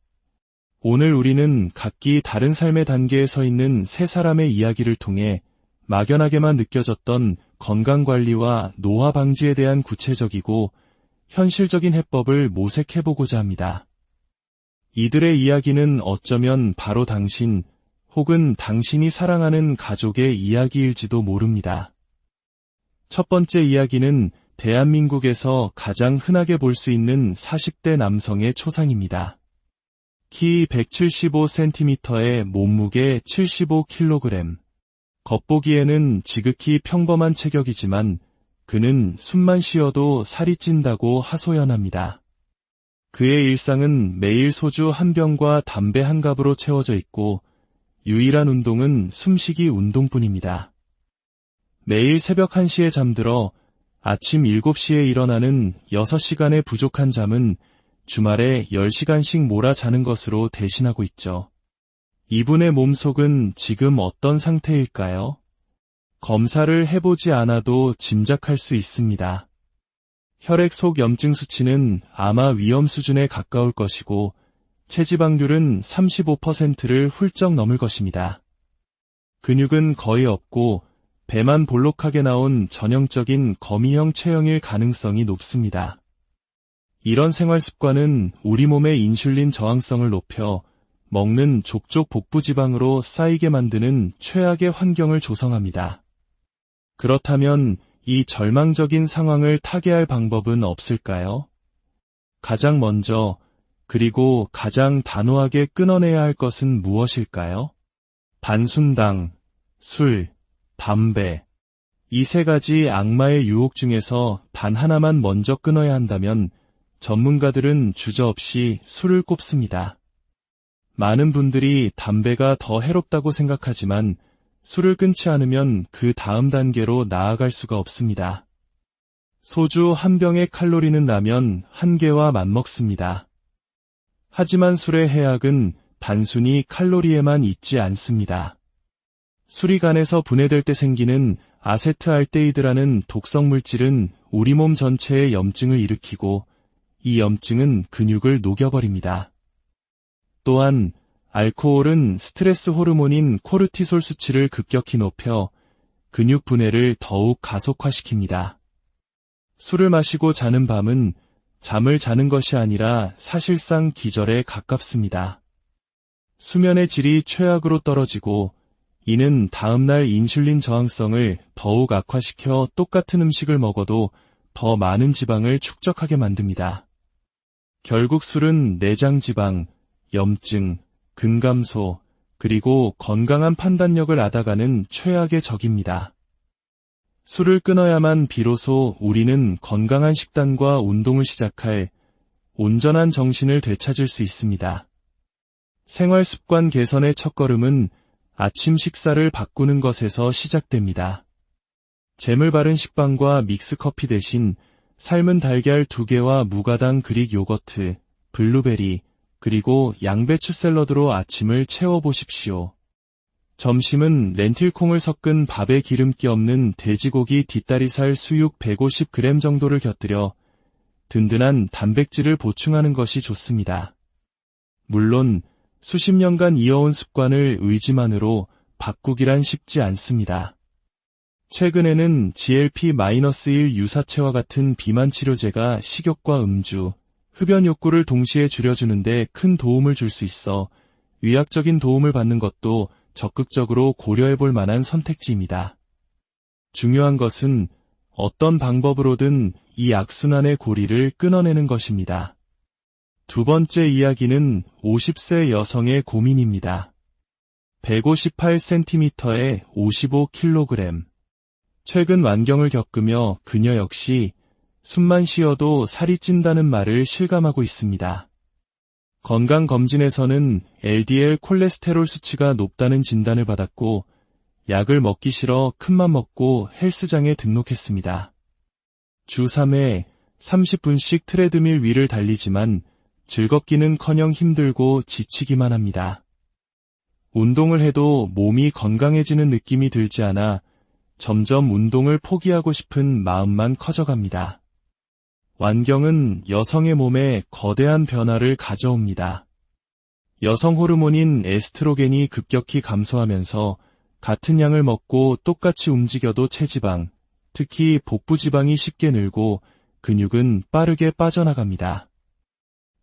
오늘 우리는 각기 다른 삶의 단계에 서 있는 세 사람의 이야기를 통해 막연하게만 느껴졌던 건강관리와 노화 방지에 대한 구체적이고 현실적인 해법을 모색해보고자 합니다. 이들의 이야기는 어쩌면 바로 당신 혹은 당신이 사랑하는 가족의 이야기일지도 모릅니다. 첫 번째 이야기는 대한민국에서 가장 흔하게 볼 수 있는 40대 남성의 초상입니다. 키 175cm에 몸무게 75kg. 겉보기에는 지극히 평범한 체격이지만 그는 숨만 쉬어도 살이 찐다고 하소연합니다. 그의 일상은 매일 소주 한 병과 담배 한 갑으로 채워져 있고 유일한 운동은 숨쉬기 운동뿐입니다. 매일 새벽 1시에 잠들어 아침 7시에 일어나는 6시간의 부족한 잠은 주말에 10시간씩 몰아자는 것으로 대신하고 있죠. 이분의 몸속은 지금 어떤 상태일까요? 검사를 해보지 않아도 짐작할 수 있습니다. 혈액 속 염증 수치는 아마 위험 수준에 가까울 것이고 체지방률은 35%를 훌쩍 넘을 것입니다. 근육은 거의 없고 배만 볼록하게 나온 전형적인 거미형 체형일 가능성이 높습니다. 이런 생활 습관은 우리 몸의 인슐린 저항성을 높여 먹는 족족 복부지방으로 쌓이게 만드는 최악의 환경을 조성합니다. 그렇다면 이 절망적인 상황을 타개할 방법은 없을까요? 가장 먼저 그리고 가장 단호하게 끊어내야 할 것은 무엇일까요? 반순당, 술, 담배. 이 세 가지 악마의 유혹 중에서 단 하나만 먼저 끊어야 한다면 전문가들은 주저없이 술을 꼽습니다. 많은 분들이 담배가 더 해롭다고 생각하지만 술을 끊지 않으면 그 다음 단계로 나아갈 수가 없습니다. 소주 한 병의 칼로리는 라면 한 개와 맞먹습니다. 하지만 술의 해악은 단순히 칼로리에만 있지 않습니다. 술이 간에서 분해될 때 생기는 아세트알데히드라는 독성 물질은 우리 몸 전체에 염증을 일으키고 이 염증은 근육을 녹여버립니다. 또한 알코올은 스트레스 호르몬인 코르티솔 수치를 급격히 높여 근육 분해를 더욱 가속화시킵니다. 술을 마시고 자는 밤은 잠을 자는 것이 아니라 사실상 기절에 가깝습니다. 수면의 질이 최악으로 떨어지고 이는 다음날 인슐린 저항성을 더욱 악화시켜 똑같은 음식을 먹어도 더 많은 지방을 축적하게 만듭니다. 결국 술은 내장 지방, 염증, 근감소, 그리고 건강한 판단력을 앗아가는 최악의 적입니다. 술을 끊어야만 비로소 우리는 건강한 식단과 운동을 시작할 온전한 정신을 되찾을 수 있습니다. 생활 습관 개선의 첫걸음은 아침 식사를 바꾸는 것에서 시작됩니다. 잼을 바른 식빵과 믹스커피 대신 삶은 달걀 2개와 무가당 그릭 요거트, 블루베리, 그리고 양배추 샐러드로 아침을 채워보십시오. 점심은 렌틸콩을 섞은 밥에 기름기 없는 돼지고기 뒷다리살 수육 150g 정도를 곁들여 든든한 단백질을 보충하는 것이 좋습니다. 물론 수십 년간 이어온 습관을 의지만으로 바꾸기란 쉽지 않습니다. 최근에는 GLP-1 유사체와 같은 비만 치료제가 식욕과 음주, 흡연 욕구를 동시에 줄여주는데 큰 도움을 줄 수 있어 의학적인 도움을 받는 것도 적극적으로 고려해볼 만한 선택지입니다. 중요한 것은 어떤 방법으로든 이 악순환의 고리를 끊어내는 것입니다. 두 번째 이야기는 50세 여성의 고민입니다. 158cm에 55kg. 최근 완경을 겪으며 그녀 역시 숨만 쉬어도 살이 찐다는 말을 실감하고 있습니다. 건강검진에서는 LDL 콜레스테롤 수치가 높다는 진단을 받았고 약을 먹기 싫어 큰맘 먹고 헬스장에 등록했습니다. 주 3회 30분씩 트레드밀 위를 달리지만 즐겁기는커녕 힘들고 지치기만 합니다. 운동을 해도 몸이 건강해지는 느낌이 들지 않아 점점 운동을 포기하고 싶은 마음만 커져갑니다. 완경은 여성의 몸에 거대한 변화를 가져옵니다. 여성 호르몬인 에스트로겐이 급격히 감소하면서 같은 양을 먹고 똑같이 움직여도 체지방, 특히 복부지방이 쉽게 늘고 근육은 빠르게 빠져나갑니다.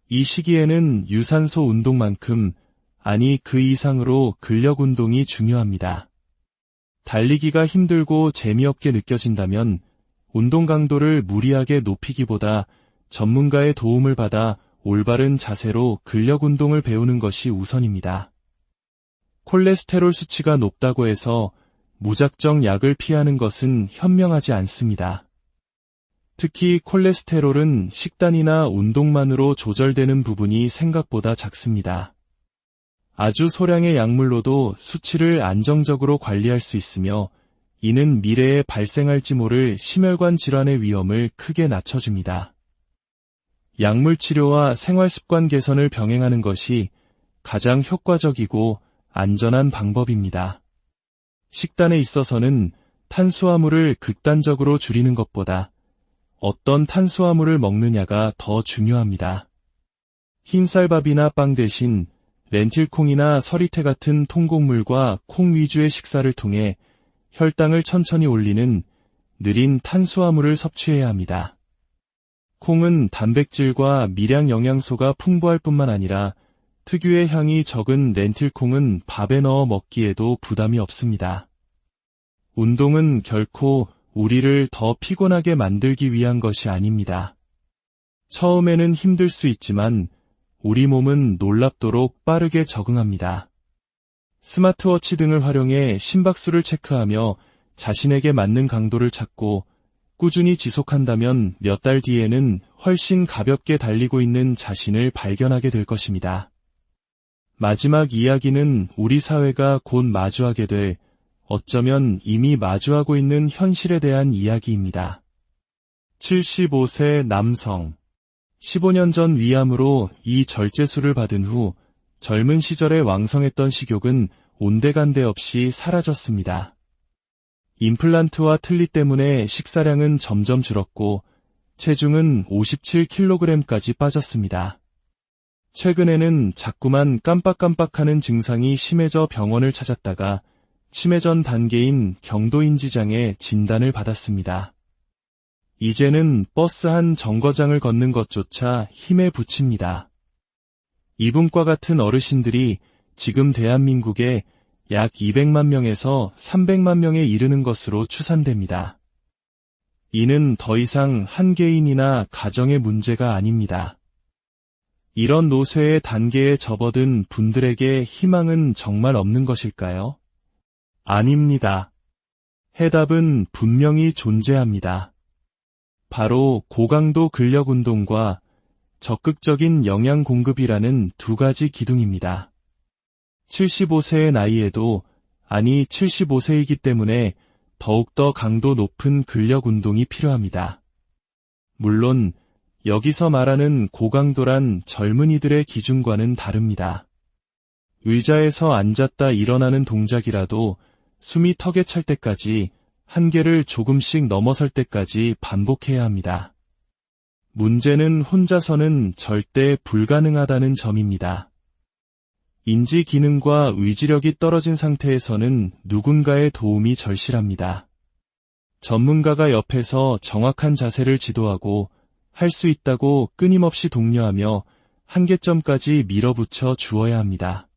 이 시기에는 유산소 운동만큼, 아니 그 이상으로 근력 운동이 중요합니다. 달리기가 힘들고 재미없게 느껴진다면 운동 강도를 무리하게 높이기보다 전문가의 도움을 받아 올바른 자세로 근력 운동을 배우는 것이 우선입니다. 콜레스테롤 수치가 높다고 해서 무작정 약을 피하는 것은 현명하지 않습니다. 특히 콜레스테롤은 식단이나 운동만으로 조절되는 부분이 생각보다 작습니다. 아주 소량의 약물로도 수치를 안정적으로 관리할 수 있으며 이는 미래에 발생할지 모를 심혈관 질환의 위험을 크게 낮춰줍니다. 약물 치료와 생활습관 개선을 병행하는 것이 가장 효과적이고 안전한 방법입니다. 식단에 있어서는 탄수화물을 극단적으로 줄이는 것보다 어떤 탄수화물을 먹느냐가 더 중요합니다. 흰쌀밥이나 빵 대신 렌틸콩이나 서리태 같은 통곡물과 콩 위주의 식사를 통해 혈당을 천천히 올리는 느린 탄수화물을 섭취해야 합니다. 콩은 단백질과 미량 영양소가 풍부할 뿐만 아니라 특유의 향이 적은 렌틸콩은 밥에 넣어 먹기에도 부담이 없습니다. 운동은 결코 우리를 더 피곤하게 만들기 위한 것이 아닙니다. 처음에는 힘들 수 있지만 우리 몸은 놀랍도록 빠르게 적응합니다. 스마트워치 등을 활용해 심박수를 체크하며 자신에게 맞는 강도를 찾고 꾸준히 지속한다면 몇 달 뒤에는 훨씬 가볍게 달리고 있는 자신을 발견하게 될 것입니다. 마지막 이야기는 우리 사회가 곧 마주하게 될, 어쩌면 이미 마주하고 있는 현실에 대한 이야기입니다. 75세 남성. 15년 전 위암으로 이 절제술을 받은 후 젊은 시절에 왕성했던 식욕은 온데간데 없이 사라졌습니다. 임플란트와 틀니 때문에 식사량은 점점 줄었고 체중은 57kg까지 빠졌습니다. 최근에는 자꾸만 깜빡깜빡하는 증상이 심해져 병원을 찾았다가 치매 전 단계인 경도인지장애 진단을 받았습니다. 이제는 버스 한 정거장을 걷는 것조차 힘에 부칩니다. 이분과 같은 어르신들이 지금 대한민국에 약 200만 명에서 300만 명에 이르는 것으로 추산됩니다. 이는 더 이상 한 개인이나 가정의 문제가 아닙니다. 이런 노쇠의 단계에 접어든 분들에게 희망은 정말 없는 것일까요? 아닙니다. 해답은 분명히 존재합니다. 바로 고강도 근력 운동과 적극적인 영양 공급이라는 두 가지 기둥입니다. 75세의 나이에도, 아니 75세이기 때문에 더욱더 강도 높은 근력 운동이 필요합니다. 물론 여기서 말하는 고강도란 젊은이들의 기준과는 다릅니다. 의자에서 앉았다 일어나는 동작이라도 숨이 턱에 찰 때까지 한계를 조금씩 넘어설 때까지 반복해야 합니다. 문제는 혼자서는 절대 불가능하다는 점입니다. 인지 기능과 의지력이 떨어진 상태에서는 누군가의 도움이 절실합니다. 전문가가 옆에서 정확한 자세를 지도하고 할 수 있다고 끊임없이 독려하며 한계점까지 밀어붙여 주어야 합니다.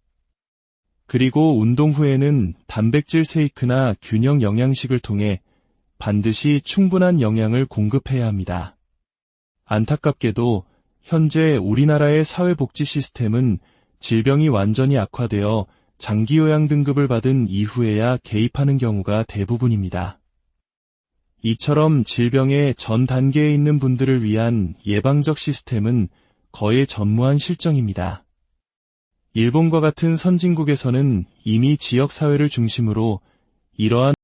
그리고 운동 후에는 단백질 쉐이크나 균형 영양식을 통해 반드시 충분한 영양을 공급해야 합니다. 안타깝게도 현재 우리나라의 사회복지 시스템은 질병이 완전히 악화되어 장기요양 등급을 받은 이후에야 개입하는 경우가 대부분입니다. 이처럼 질병의 전 단계에 있는 분들을 위한 예방적 시스템은 거의 전무한 실정입니다. 일본과 같은 선진국에서는 이미 지역사회를 중심으로 이러한